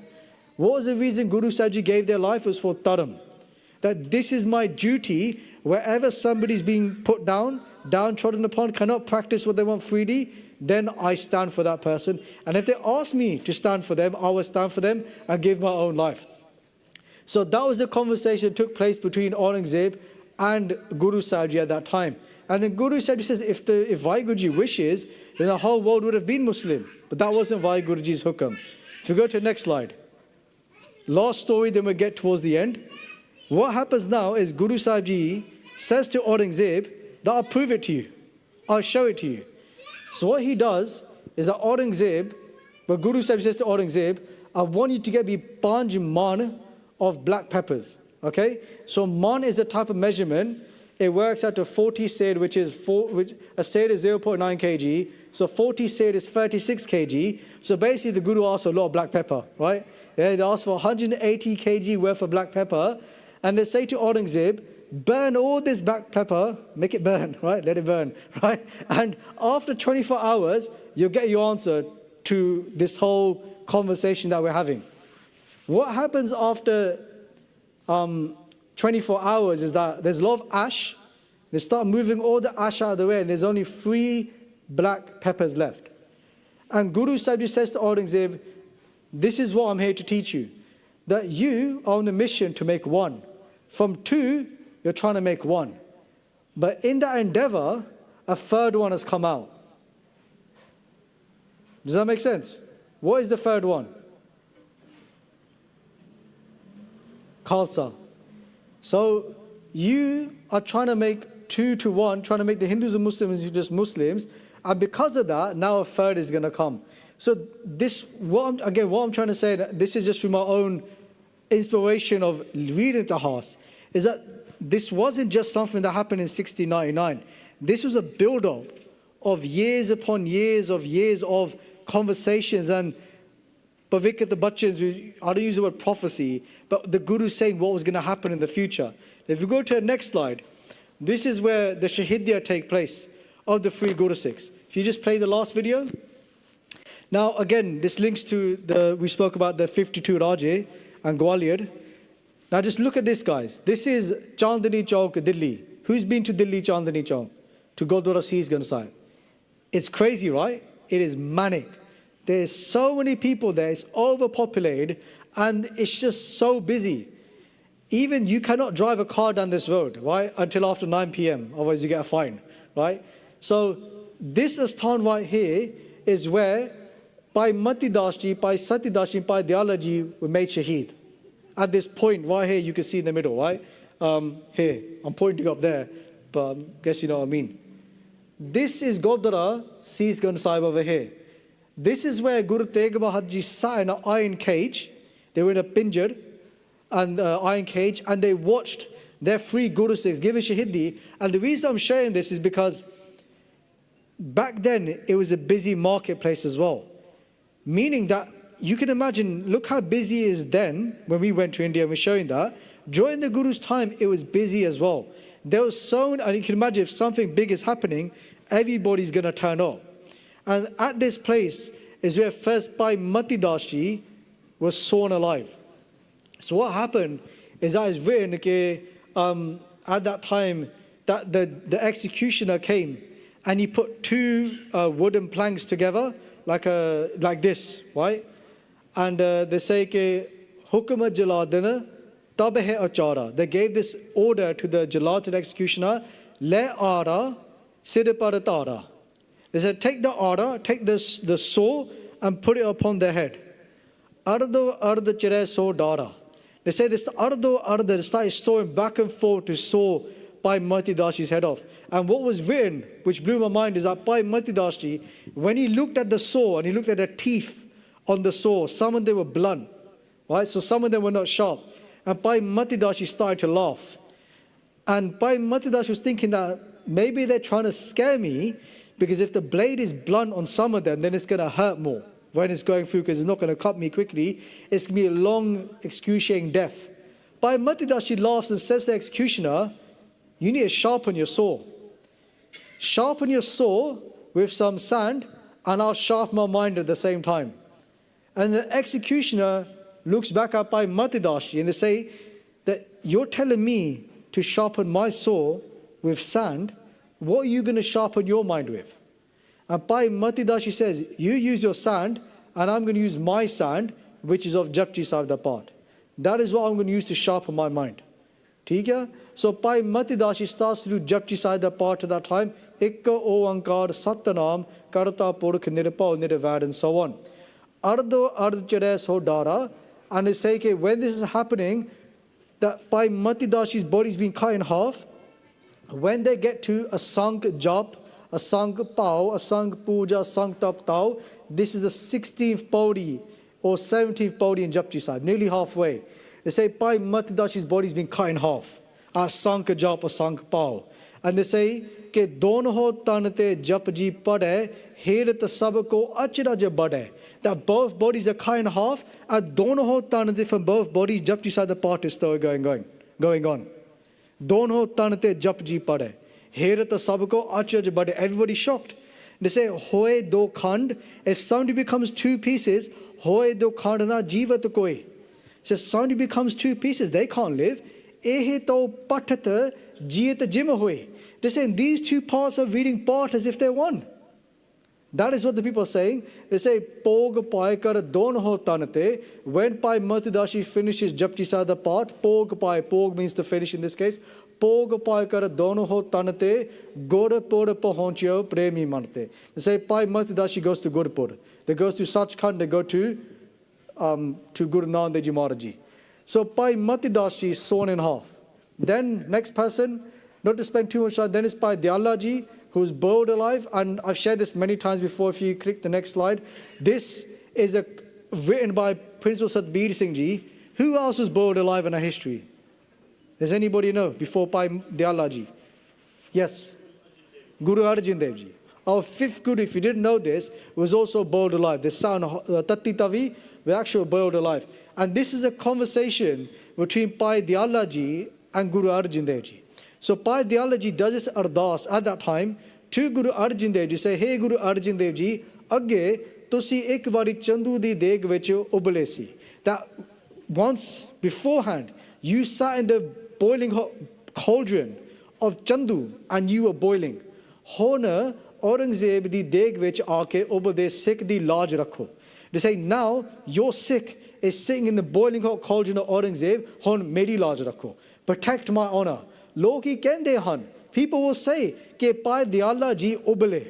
What was the reason Guru Sahib Ji gave their life? It was for dharam. That this is my duty. Wherever somebody's being put down, downtrodden upon, cannot practice what they want freely, then I stand for that person. And if they ask me to stand for them, I will stand for them and give my own life. So that was the conversation that took place between Aurangzeb and Guru Sahib Ji at that time. And then Guru Sahib Ji says, if WhyGuru Ji wishes, then the whole world would have been Muslim. But that wasn't WhyGuru Ji's hukam. If you go to the next slide. Last story, then we'll get towards the end. What happens now is Guru Sahib Ji says to Aurangzeb that I'll prove it to you. I'll show it to you. So what he does is that Aurangzeb, but Guru Sahib says to Aurangzeb, I want you to get me 5 man of black peppers. Okay? So man is a type of measurement. It works out to 40 sayd, which a sayd is 0.9 kg. So 40 sayd is 36 kg. So basically the Guru asked for a lot of black pepper, right? Yeah, they asked for 180 kg worth of black pepper. And they say to Aurangzeb, burn all this black pepper, make it burn, right? Let it burn, right? And after 24 hours, you'll get your answer to this whole conversation that we're having. What happens after 24 hours is that there's a lot of ash. They start moving all the ash out of the way and there's only 3 black peppers left. And Guru Sahib says to Aurangzeb, this is what I'm here to teach you. That you are on a mission to make one. From two, you're trying to make one. But in that endeavor, a third one has come out. Does that make sense? What is the third one? Khalsa. So you are trying to make 2 to 1, trying to make the Hindus and Muslims into just Muslims, and because of that, now a third is going to come. So this, what I'm trying to say, this is just from my own inspiration of reading the House, is that this wasn't just something that happened in 1699. This was a build-up of years upon years of conversations and Pavikat the Bachchans, I don't use the word prophecy, but the Guru saying what was going to happen in the future. If we go to the next slide, this is where the Shaheediya take place of the 3 Guru Sikhs. If you just play the last video. Now again, this links to we spoke about the 52 Raje and Gwalior. Now just look at this, guys. This is Chandni Chowk, Delhi. Who's been to Delhi Chandni Chowk? To Gurdwara Sikh side. It's crazy, right? It is manic. There's so many people there, it's overpopulated, and it's just so busy. Even you cannot drive a car down this road, right, until after 9 p.m., otherwise you get a fine, right? So this Asthan right here is where Bhai Mati Das Ji, Bhai Sati Das Ji, Bhai Diyala Ji were made Shaheed. At this point, right here, you can see in the middle, right? Here, I'm pointing up there, but I guess you know what I mean. This is Gurdwara Sikh Sahib over here. This is where Guru Tegh Bahadur Ji sat in an iron cage. They were in a pinjar and iron cage, and they watched their 3 Guru Sikhs given Shaheedi. And the reason I'm sharing this is because back then it was a busy marketplace as well. Meaning that you can imagine, look how busy it is then when we went to India and we're showing that. During the Guru's time, it was busy as well. There was so, and you can imagine if something big is happening, everybody's going to turn up. And at this place is where first Bhai Mati Das Ji was sawn alive. So what happened is that it's written at that time that the executioner came and he put 2 wooden planks together like this, right? And they say ke hukm jala dena tab hai achara. They gave this order to the jalad, to the executioner, le ara sir par tara. They said, take the order, take the saw and put it upon their head. Ardo arda chire so dara. They say this ardo arda started sawing back and forth to saw Bhai Mati Das Ji's head off. And what was written, which blew my mind, is that Bhai Mati Das Ji, when he looked at the saw and he looked at the teeth on the saw, some of them were blunt, right? So some of them were not sharp. And Bhai Mati Das Ji started to laugh. And Bhai Mati Das Ji was thinking that maybe they're trying to scare me, because if the blade is blunt on some of them, then it's going to hurt more when it's going through, because it's not going to cut me quickly. It's going to be a long, excruciating death. Bhai Mati Das Ji laughs and says to the executioner, you need to sharpen your saw. Sharpen your saw with some sand, and I'll sharpen my mind at the same time. And the executioner looks back at Bhai Mati Das Ji and they say that you're telling me to sharpen my saw with sand. What are you going to sharpen your mind with? And Bhai Mati Das Ji says, you use your sand and I'm going to use my sand, which is of Japji Sahib the part. That is what I'm going to use to sharpen my mind. So Bhai Mati Das Ji starts to do Japji Sahib the part at that time. Ikka Oankar Satanam Karta Purkh Nirpao Nirvad and so on. Ardo Ard Chare So Dara. And they say, okay, when this is happening, that Bhai Mati Das Ji's body is being cut in half. When they get to a Sang Jap, a Sang Pao, a Sang Puja, a Sang Tap Tao, this is the 16th Paudi or 17th Paudi in Japji Sahib, nearly halfway. They say Bhai Mati Das Ji's body is being cut in half. A Sang Jap, a Sang Pao. And they say, ke dono ho tanate jap ji pade, herat sabko achiraj bade. That both bodies are cut in half, and dono ho tanate from both bodies, Japji Sahib the part is still going on. Dono tanate jap ji pade. Herat sabko achiraj bade. Everybody's shocked. They say, hoye do khand. If somebody becomes 2 pieces, hoye do khand na jivat koi. Says somebody becomes 2 pieces, they can't live. Ehe to patata jiyat jima hoye. They're saying these 2 parts are reading part as if they're one. That is what the people are saying. They say, Pog Pai Kar Don Ho Tanate. When Pai Martydashi finishes Japji Sada part, Pog Pai, Pog means to finish in this case, Pog Pai Kar Don Ho Tanate, Gorapur Pohonchio Premi Mante. They say Pai Martydashi goes to Gurupur. They goes to Sachkhand, they go to Guru Nanak Dev Ji Maharaj Ji. So Pai Martydashi is sawn in half. Then next person, not to spend too much time, then it's Pai Diyala Ji, who's buried alive, and I've shared this many times before. If you click the next slide, this is written by Prince Sukhdeep Singh Ji. Who else was buried alive in our history? Does anybody know before Pai Diyala Ji? Yes, Guru Arjan Dev Ji. Our fifth Guru, if you didn't know this, was also buried alive. The son Tatti Tavi were actually buried alive. And this is a conversation between Pai Diyala Ji and Guru Arjan Dev Ji. So Pai Diyala Ji does this ardas at that time to Guru Arjan Dev Ji. Say, hey Guru Arjan Dev Ji, agge tusi ek vari chandu di deg vich ubale si. That once beforehand, you sat in the boiling hot cauldron of chandu and you were boiling. Hona Aurangzeb di deg vich aake ubade Sikh di laaj rakho. They say, now your Sikh is sitting in the boiling hot cauldron of Aurangzeb, hon meri laaj rakho. Protect my honor. Loki kende han. People will say that Pai Diyala Ji ubale.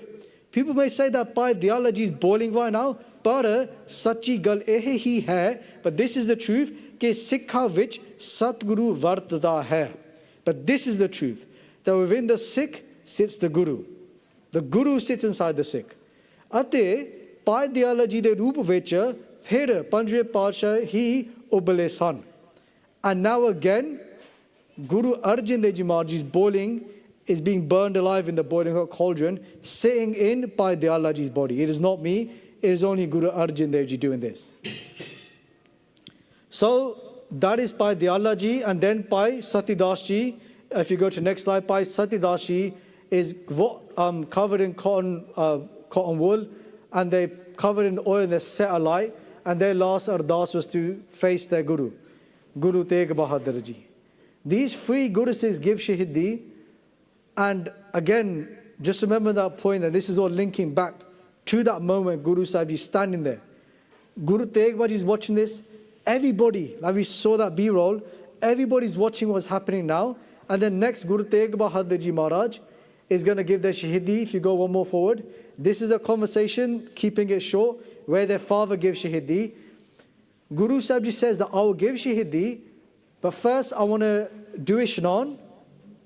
People may say that Pai Diyala Ji is boiling right now, but sachi gal eh hi hai. But this is the truth that Sikha vich Satguru vartada hai. But this is the truth, that within the Sikh sits the Guru. The Guru sits inside the Sikh. Ate Pai Diyala Ji de roop vich phir Panjve Parchar hi ubale san. And now again, Guru Arjan Dev Ji Maharaj is being burned alive in the boiling hot cauldron, sitting in Pai Diyala Ji's body. It is not me, it is only Guru Arjan Dev Ji doing this. So that is Pai Diyala Ji, and then Pai Satidas Ji. If you go to the next slide, Pai Satidas Ji is covered in cotton wool, and they covered in oil and they set alight, and their last ardas was to face their Guru, Guru Tegh Bahadur Ji. These three Gurus give Shaheedi, and again, just remember that point, that this is all linking back to that moment Guru Sahib is standing there. Guru Tegh Bahadur is watching this. Everybody, like we saw that B-roll, everybody's watching what's happening now. And then next, Guru Tegh Bahadur Ji Maharaj is going to give their Shaheedi. If you go one more forward, this is a conversation, keeping it short, where their father gives Shaheedi. Guru Sahib Ji says that I will give Shaheedi, but first I want to do Ishnan.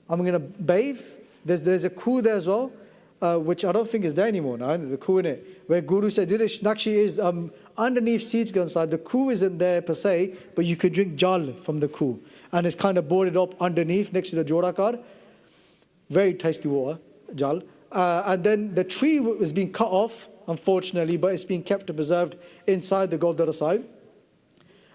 I'm going to bathe. There's a coup there as well, which I don't think is there anymore now, the coup in it, where Guru said, Nakshi is underneath Siege Gun side. The coup isn't there per se, but you could drink jal from the coup. And it's kind of boarded up underneath next to the Jodakar. Very tasty water, jal. And then the tree was being cut off, unfortunately, but it's being kept and preserved inside the Gurdwara side.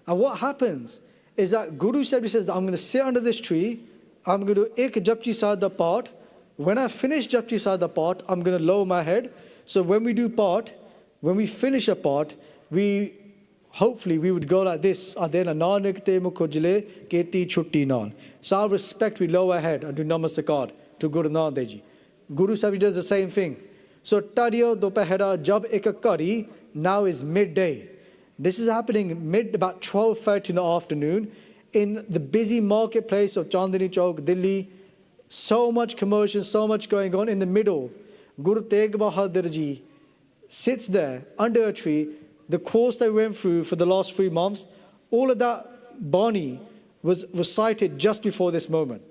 And what happens is that Guru Sahib says that I'm going to sit under this tree, I'm going to do ek Japji Sada part. When I finish Japji Sada part, I'm going to lower my head. So when we do part, when we finish a part, hopefully we would go like this. Adena nanak te mukojle keti chutti nan. So out of respect, we lower our head and do namasakar to Guru Nanak Dev Ji. Guru Sahib does the same thing. So tadiyo dopahera jab ek kari, now is midday. This is happening about 12:30 in the afternoon in the busy marketplace of Chandni Chowk, Delhi. So much commotion, so much going on. In the middle, Guru Tegh Bahadur Ji sits there under a tree. The course they went through for the last 3 months, all of that Bani was recited just before this moment.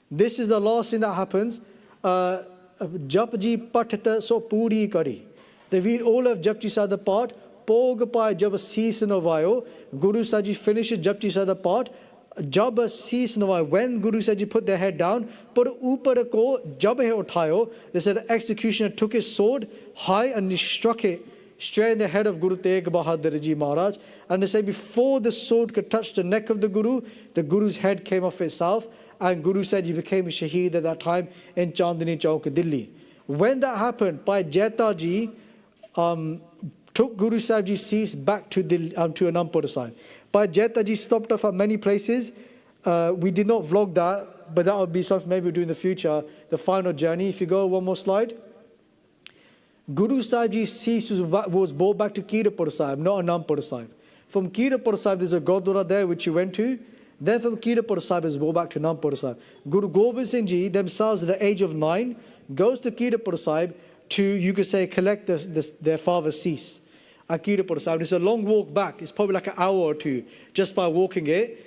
This is the last thing that happens. Japji Patata so puri kari. They read all of Japji Sada part. Pog Pai Jab Cease Navayo. Guru Sahib Ji finishes Japji Sada part. Jab Cease Navayo. When Guru Sahib Ji put their head down, but upar ko jab hai uthayo. They said the executioner took his sword high and he struck it straight in the head of Guru Tegh Bahadur Ji Maharaj. And they say before the sword could touch the neck of the Guru's head came off itself, and Guru Sahib Ji became a Shaheed at that time in Chandni Chowk, Delhi. When that happened, Bhai Jeta Ji took Guru Sahib Ji's cease back to Anandpur side. Bhai Jeta Ji stopped off at many places. We did not vlog that, but that would be something maybe we'll do in the future, the final journey. If you go one more slide. Guru Sahib Ji's cease was brought back to Kirtapur Sahib, not Anandpur Sahib. From Kirtapur Sahib, there's a Gurdwara there which you went to. Then from Kirtapur Sahib is brought back to Anandpur Sahib. Guru Gobind Singh Ji themselves at the age of 9 goes to Kirtapur Sahib to, you could say, collect their father's cease at Kirtapur Sahib. It's a long walk back. It's probably like an hour or two just by walking it.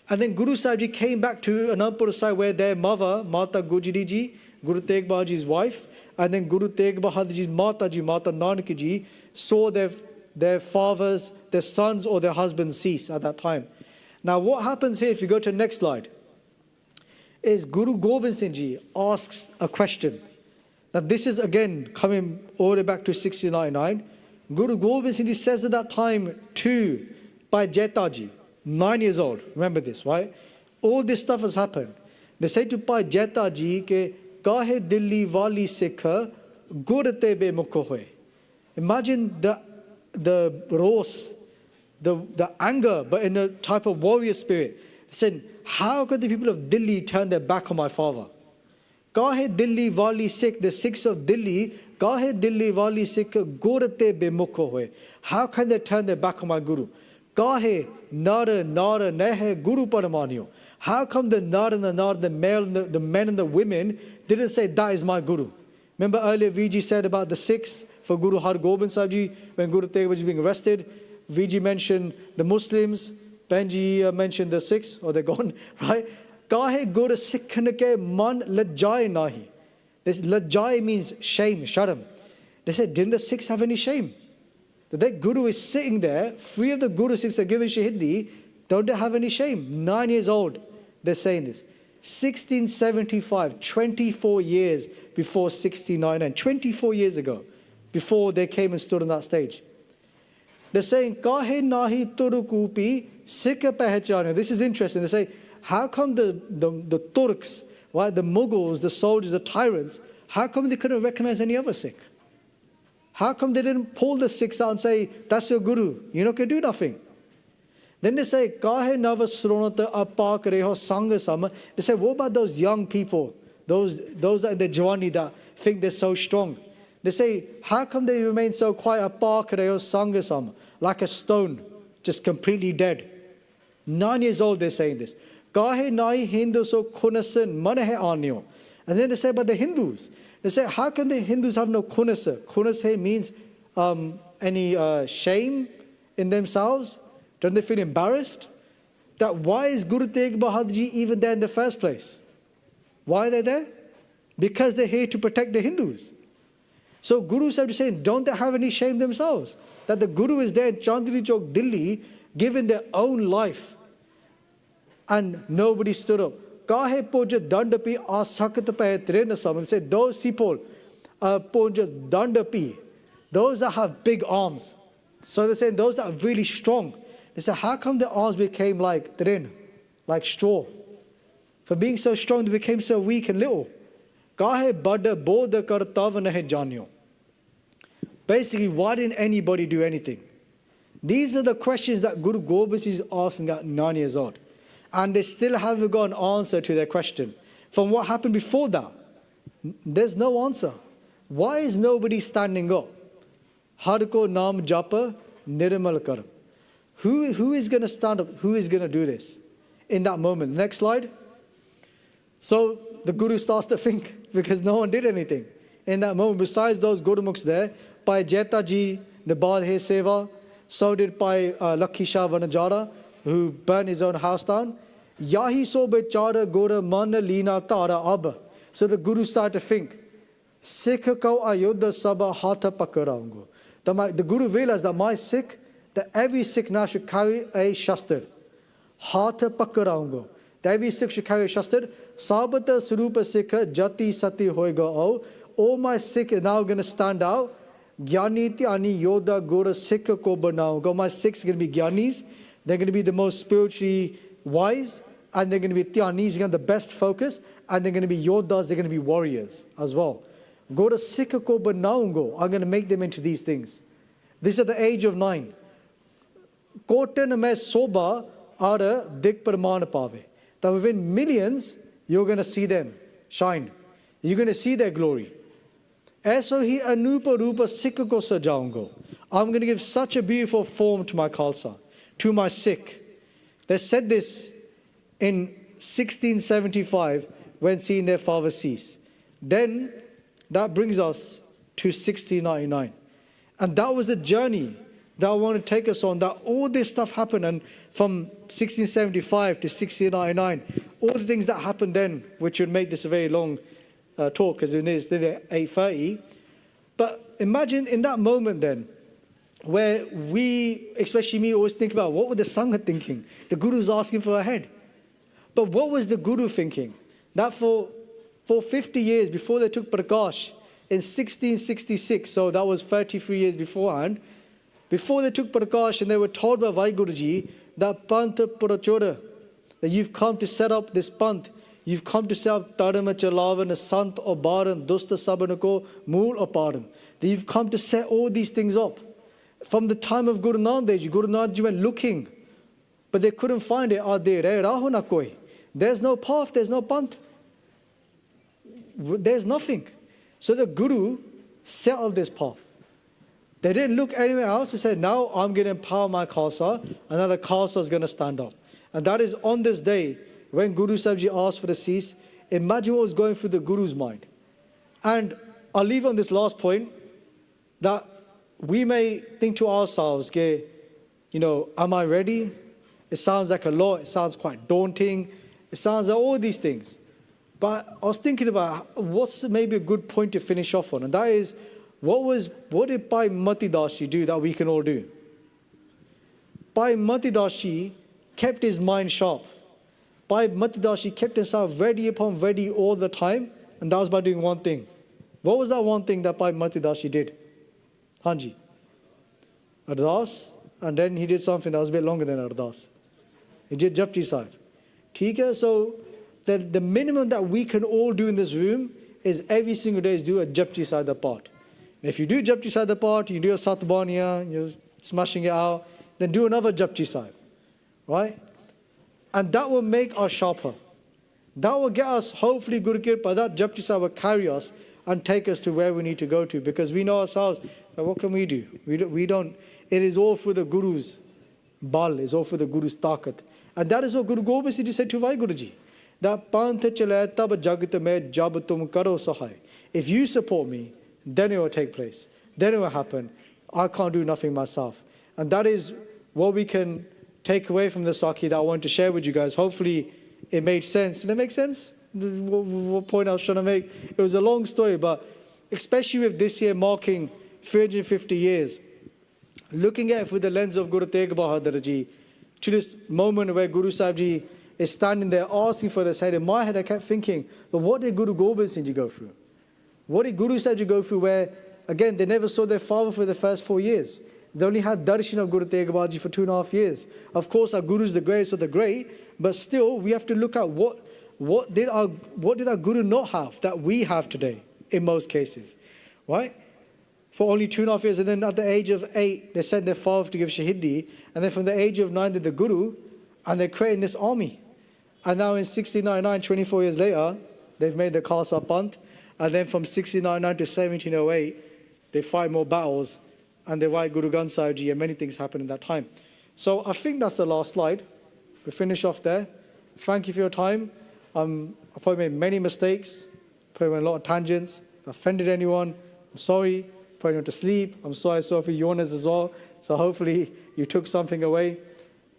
And then Guru Sahib Ji came back to Anandpur Sahib where their mother, Mata Gujari Ji, Guru Tegh Bahadur Ji's wife, and then Guru Tegh Bahadur Ji's Mata Ji, Mata Nanak Ji, saw their fathers, their sons or their husbands cease at that time. Now what happens here, if you go to the next slide, is Guru Gobind Singh Ji asks a question. Now this is again coming all the way back to 1699. Guru Gobind Singh Ji says at that time to Bhai Jeta Ji, 9 years old, remember this, right? All this stuff has happened. They say to Bhai Jeta Ji ke kahe dilli wali sikh gur te be mukh hoye. Imagine the rose, the anger, but in a type of warrior spirit. Saying, how could the people of Delhi turn their back on my father? Kahe Delhi wali Sikh, the Sikhs of Delhi, kahe Delhi wali Sikh gorate be mukho hoye. How can they turn their back on my Guru? Kahe nara nara nehe Guru paramanyo. How come the nara and the nara, the male, the men and the women didn't say that is my Guru? Remember earlier VG said about the Sikhs for Guru Har Gobind Sahib Ji when Guru Tegh was being arrested. VG mentioned the Muslims, Benji mentioned the Sikhs, or they're gone, right? Kahe gur sikhne ke man lajjai nahi. This lajjai means shame, sharam. They said, didn't the Sikhs have any shame? That Guru is sitting there, 3 of the Guru Sikhs are given Shaheedi, don't they have any shame? 9 years old, they're saying this. 1675, 24 years before 1699, 24 years ago, before they came and stood on that stage. They're saying, Kahe nahi turukupi Sikh pehchane. This is interesting. They say, how come the Turks, right, the Mughals, the soldiers, the tyrants, how come they couldn't recognize any other Sikh? How come they didn't pull the Sikhs out and say, that's your Guru, you know, can do nothing? Then they say, Kahe nava sronata apak reho sangha sama. They say, what about those young people, those that in the Jawani that think they're so strong? They say, how come they remain so quiet, apak reho sangha sama, like a stone, just completely dead? 9 years old, they're saying this. Kahe nai Hindu so kunasan manahe anyo. And then they say about the Hindus. They say, how can the Hindus have no kunasa? Kunasa means any shame in themselves. Don't they feel embarrassed? That why is Guru Tegh Bahadur Ji even there in the first place? Why are they there? Because they're here to protect the Hindus. So Guru Sahib is saying, don't they have any shame themselves? That the Guru is there in Chandni Chowk, Delhi, giving their own life. And nobody stood up. Kahe poja dandapi asakat pahetrena someone said, those people poja dandapi, those that have big arms. So they're saying those that are really strong. They said, how come their arms became like trin, like straw? For being so strong, they became so weak and little. Kahe bada bodha kartav nahe janyo. Basically, why didn't anybody do anything? These are the questions that Guru Gobind is asking at 9 years old. And they still haven't got an answer to their question. From what happened before that, there's no answer. Why is nobody standing up? Har ko naam japa nirmal karam. Who is going to stand up? Who is going to do this in that moment? Next slide. So the Guru starts to think because no one did anything in that moment. Besides those Gurmukhs there, Bhai Jeta Ji, Nibal He Seva, so did Bhai Lakhi Shah Vanajara, who burned his own house down. Yahi so bechara gora mana lina tara ab. So the Guru started to think, Sikh kau ayodha sabha hatha pakaraungo. The Guru realized that my Sikh, that every Sikh now should carry a shastar. Hatha pakaraungo. That every Sikh should carry a shastar. Sabata surupa Sikh jati sati hoiga o. All my Sikh are now going to stand out. Gyani tyani yoda gora Sikh ko banaungo. My Sikhs are going to be Gyanis. They're going to be the most spiritually wise, and they're going to be Tyanis, they're going to have the best focus, and they're going to be Yodhas, they're going to be warriors as well. Go to Sikh ko banaungo, I'm going to make them into these things. This is at the age of 9. Kotan me soba ara dik parman pave. That within millions, you're going to see them shine. You're going to see their glory. Aisa hi anupa rupa Sikh ko sajaungo. I'm going to give such a beautiful form to my Khalsa, to my Sikh. They said this in 1675 when seeing their father cease. Then that brings us to 1699. And that was a journey that I want to take us on, that all this stuff happened, and from 1675 to 1699, all the things that happened then, which would make this a very long talk, because it is 8:30. But imagine in that moment then, where we, especially me, always think about what were the Sangha thinking? The Guru's asking for a head. But what was the Guru thinking? That for 50 years before they took Prakash, in 1666, so that was 33 years beforehand, before they took Prakash and they were told by WhyGuru that Pantha Purachoda, that you've come to set up this Panth, you've come to set up Dharma Chalavan, Sant Obaran, Dusta Sabanako, Mool Oparan, that you've come to set all these things up. From the time of Guru Nanak went looking, but they couldn't find it. There's no path, there's no Panth. There's nothing. So the Guru set up this path. They didn't look anywhere else. They said, now I'm going to empower my Khalsa, and now the Khalsa is going to stand up. And that is on this day, when Guru Sahib asked for the cease, imagine what was going through the Guru's mind. And I'll leave on this last point, that we may think to ourselves, am I ready? It sounds like a lot. It sounds quite daunting. It sounds like all these things. But I was thinking about what's maybe a good point to finish off on, and that is, what did Bhai Matidashi do that we can all do? Bhai Matidashi kept his mind sharp. Bhai Matidashi kept himself ready upon ready all the time, and that was by doing one thing. What was that one thing that Bhai Matidashi did? Hanji. Ardas, and then he did something that was a bit longer than Ardas. He did Japji Sahib. Okay, so the minimum that we can all do in this room is every single day is do a Japji Sahib part. And if you do Japji Sahib part, you do a Satbaniya, you're smashing it out, then do another Japji Sahib. Right? And that will make us sharper. That will get us, hopefully, Guru Kirpa, that Japji Sahib will carry us and take us to where we need to go to. Because we know ourselves, what can we do? We don't. It is all for the Guru's bal, it's all for the Guru's takat. And that is what Guru Gobind Singh said to WhyGuru. That Panth chalai tab jagat mein jab tum karo sahai. If you support me, then it will take place. Then it will happen. I can't do nothing myself. And that is what we can take away from the Sakhi that I want to share with you guys. Hopefully it made sense. Did it make sense? What point I was trying to make? It was a long story, but especially with this year marking 350 years, looking at it through the lens of Guru Tegh Bahadur ji, to this moment where Guru Sahib ji is standing there asking for this head, in my head I kept thinking, but what did Guru Gobind Singh ji go through? What did Guru Sahib ji go through where, again, they never saw their father for the first 4 years? They only had darshan of Guru Tegh Bahadur ji for 2.5 years. Of course, our Guru is the greatest of the great, but still, we have to look at what did our Guru not have that we have today, in most cases, right? For only 2.5 years, and then at the age of 8, they sent their father to give Shaheedi, and then from the age of 9, did the Guru, and they're creating this army. And now in 1699, 24 years later, they've made the Khalsa Panth, and then from 1699 to 1708, they fight more battles, and they write Guru Granth Sahib Ji, and many things happen in that time. So I think that's the last slide. We finish off there. Thank you for your time. I probably made many mistakes, probably went a lot of tangents, offended anyone. I'm sorry. Probably went to sleep. I'm sorry for Jonas as well. So hopefully you took something away.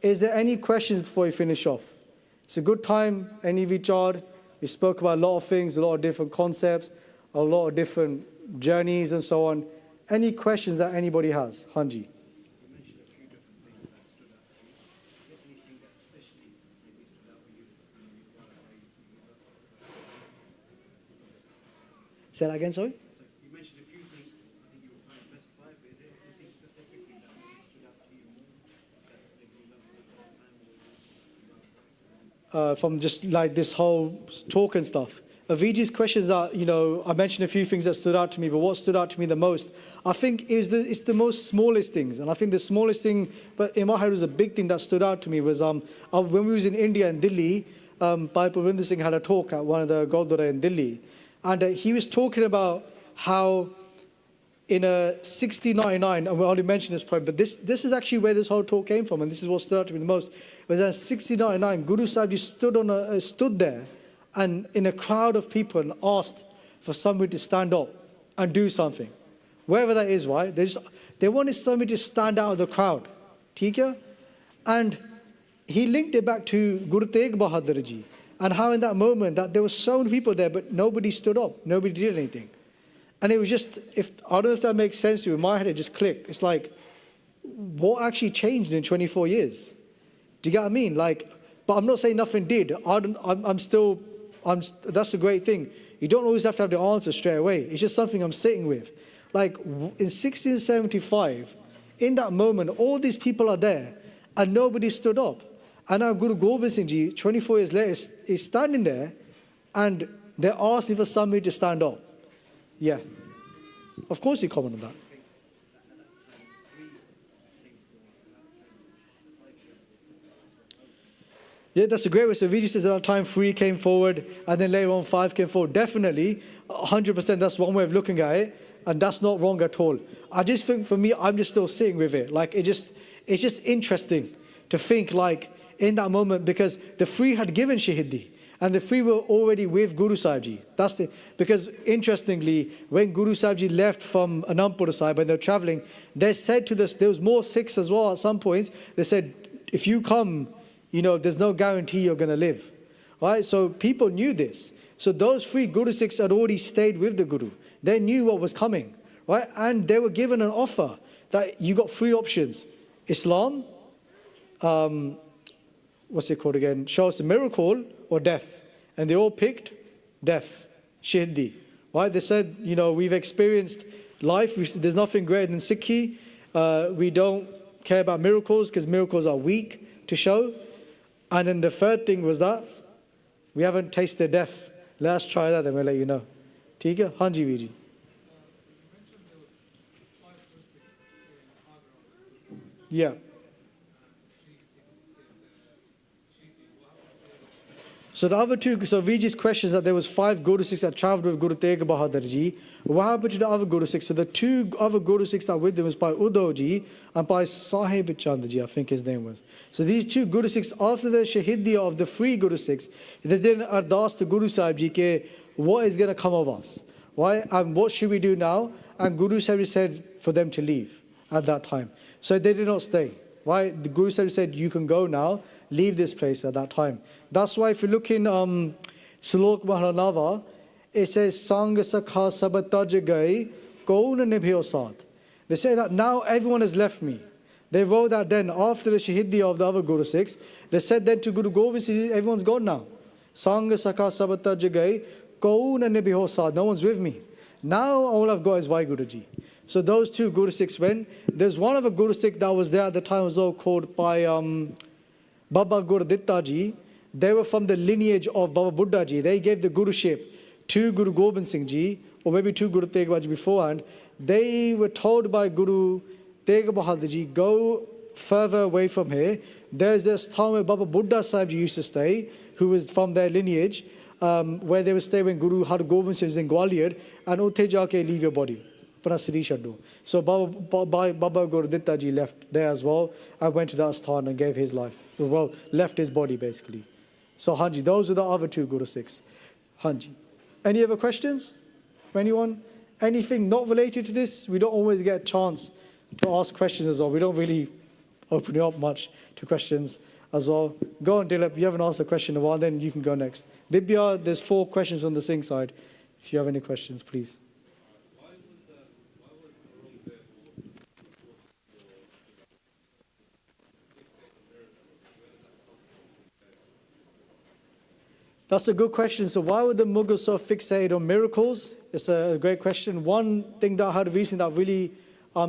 Is there any questions before we finish off? It's a good time, any vichar. We spoke about a lot of things, a lot of different concepts, a lot of different journeys and so on. Any questions that anybody has? Hanji. Say that again, sorry? You mentioned a few things, I think you were trying to specify, but is there anything specifically that stood out to you more? From just like this whole talk and stuff. Vijay's questions are, I mentioned a few things that stood out to me, but what stood out to me the most, I think it's the most smallest things. And I think the smallest thing, but in my head was a big thing that stood out to me was when we was in India and Delhi, Bhai Sukhdeep Singh had a talk at one of the Gurdwara in Delhi. And he was talking about how in a 1699, and we already mentioned this point, but this is actually where this whole talk came from, and this is what stood out to me the most. Was in 1699, Guru Sahib stood there, and in a crowd of people, and asked for somebody to stand up and do something, wherever that is, right? They wanted somebody to stand out of the crowd, ठीक है? And he linked it back to Guru Tegh Bahadur ji, and how in that moment that there were so many people there, but nobody stood up, nobody did anything. And it was just, I don't know if that makes sense to you, in my head it just clicked. It's like, what actually changed in 24 years? Do you get what I mean? Like, but I'm not saying nothing did. That's a great thing. You don't always have to have the answer straight away. It's just something I'm sitting with. Like, in 1675, in that moment, all these people are there, and nobody stood up. And now Guru Gobind Singh Ji, 24 years later, is standing there, and they're asking for somebody to stand up. Yeah. Of course you comment on that. Yeah, that's a great way. So Vijay says at that time 3 came forward, and then later on 5 came forward. Definitely, 100%, that's one way of looking at it, and that's not wrong at all. I just think for me, I'm just still sitting with it. Like, it's just interesting to think, like, in that moment, because the 3 had given Shaheedi, and the 3 were already with Guru Sahib Ji. Because interestingly, when Guru Sahib Ji left from Anandpur Sahib, when they were traveling, they said to this, there was more Sikhs as well at some points, they said, if you come, you know, there's no guarantee you're going to live. Right? So people knew this. So those 3 Guru Sikhs had already stayed with the Guru. They knew what was coming. Right? And they were given an offer that you got 3 options. Islam, what's it called again? Show us a miracle or death. And they all picked death, Shaheedi. Right? They said, you know, we've experienced life. There's nothing greater than Sikhi. We don't care about miracles because miracles are weak to show. And then the 3rd thing was that we haven't tasted death. Let us try that, then we'll let you know. ठीक है? हाँ जी Veer ji. Yeah. So the other 2, so Vijay's question is that there was 5 Guru Sikhs that travelled with Guru Tegh Bahadur ji. What happened to the other Guru Sikhs? So the 2 other Guru Sikhs that were with them was by Uddhav ji and by Sahib Chand ji, I think his name was. So these 2 Guru Sikhs, after the Shaheedi of the 3 Guru Sikhs, they did ardas to Guru Sahib ji ke, what is going to come of us? Why? And what should we do now? And Guru Sahib said for them to leave at that time. So they did not stay. Why? The Guru Sahib said, you can go now, leave this place at that time. That's why if you look in Sulok Mahanava, it says, Sang Sakha Sabataj Gai, Kaun Nibhyo Saath. They say that now everyone has left me. They wrote that then after the Shaheedi of the other Guru Sikhs. They said then to Guru Gobind Singh, everyone's gone now. Sang Sakha Sabataj Gai, Kaun Nibhyo Saath. No one's with me. Now all I've got is WhyGuru ji. So those 2 Guru Sikhs went. There's one of the Guru Sikh that was there at the time was all called by Baba Gurditta ji. They were from the lineage of Baba Buddha ji. They gave the Guruship to Guru Gobind Singh ji, or maybe to Guru Tegh Bahadur beforehand. They were told by Guru Tegh Bahadur ji, go further away from here. There's this town where Baba Buddha Sahib ji used to stay, who was from their lineage, where they would stay when Guru Har Gobind Singh was in Gwalior, and utte jaake leave your body. So Baba Gurditta ji left there as well and went to that sthan and gave his life. Well, left his body basically. So Hanji, those are the other 2 Guru Sikhs. Hanji. Any other questions from anyone? Anything not related to this? We don't always get a chance to ask questions as well. We don't really open it up much to questions as well. Go on, Dilip. You haven't asked a question in a while, then you can go next. Dibya, there's 4 questions on the Singh side. If you have any questions, please. That's a good question. So why were the Mughals so fixated on miracles? It's a great question. One thing that I heard recently that really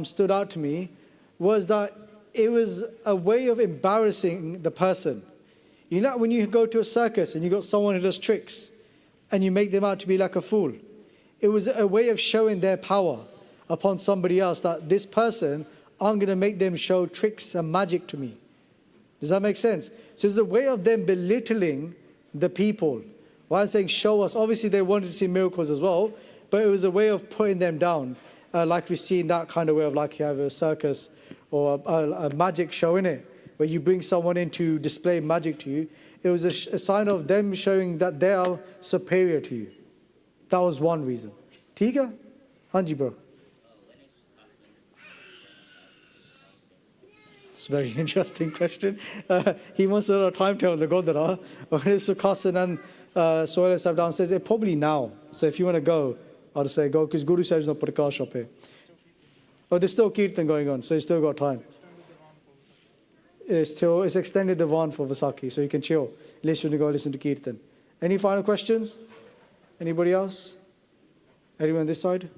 stood out to me was that it was a way of embarrassing the person. You know, when you go to a circus and you got someone who does tricks and you make them out to be like a fool, it was a way of showing their power upon somebody else, that this person, I'm going to make them show tricks and magic to me. Does that make sense? So it's the way of them belittling the people. Why I'm saying show us, obviously they wanted to see miracles as well, but it was a way of putting them down, like we see in that kind of way of like you have a circus or a magic show in it, where you bring someone in to display magic to you. It was a sign of them showing that they are superior to you. That was one reason. ठीक है? हाँ जी bro. It's a very interesting question. He wants to know a timetable, the Godara. When it's Sukhasan and Soil Sahib downstairs, it's probably now. So if you want to go, I'll say go, because Guru Sahib's not Prakash up here. Oh, there's still Kirtan going on, so you still got time. It's extended the van for Vaisakhi, so you can chill. Listen to go listen to Kirtan. Any final questions? Anybody else? Anyone on this side?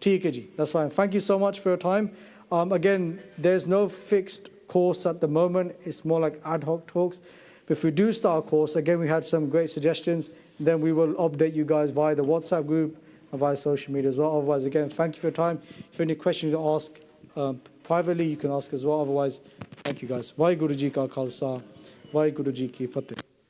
ठीक है जी, that's fine. Thank you so much for your time. Again, there's no fixed course at the moment. It's more like ad hoc talks. But if we do start a course, again, we had some great suggestions. Then we will update you guys via the WhatsApp group and via social media as well. Otherwise, again, thank you for your time. If you have any questions to ask privately, you can ask as well. Otherwise, thank you guys. WhyGuru Ji Ka Khalsa, WhyGuru Ji Ki Fateh.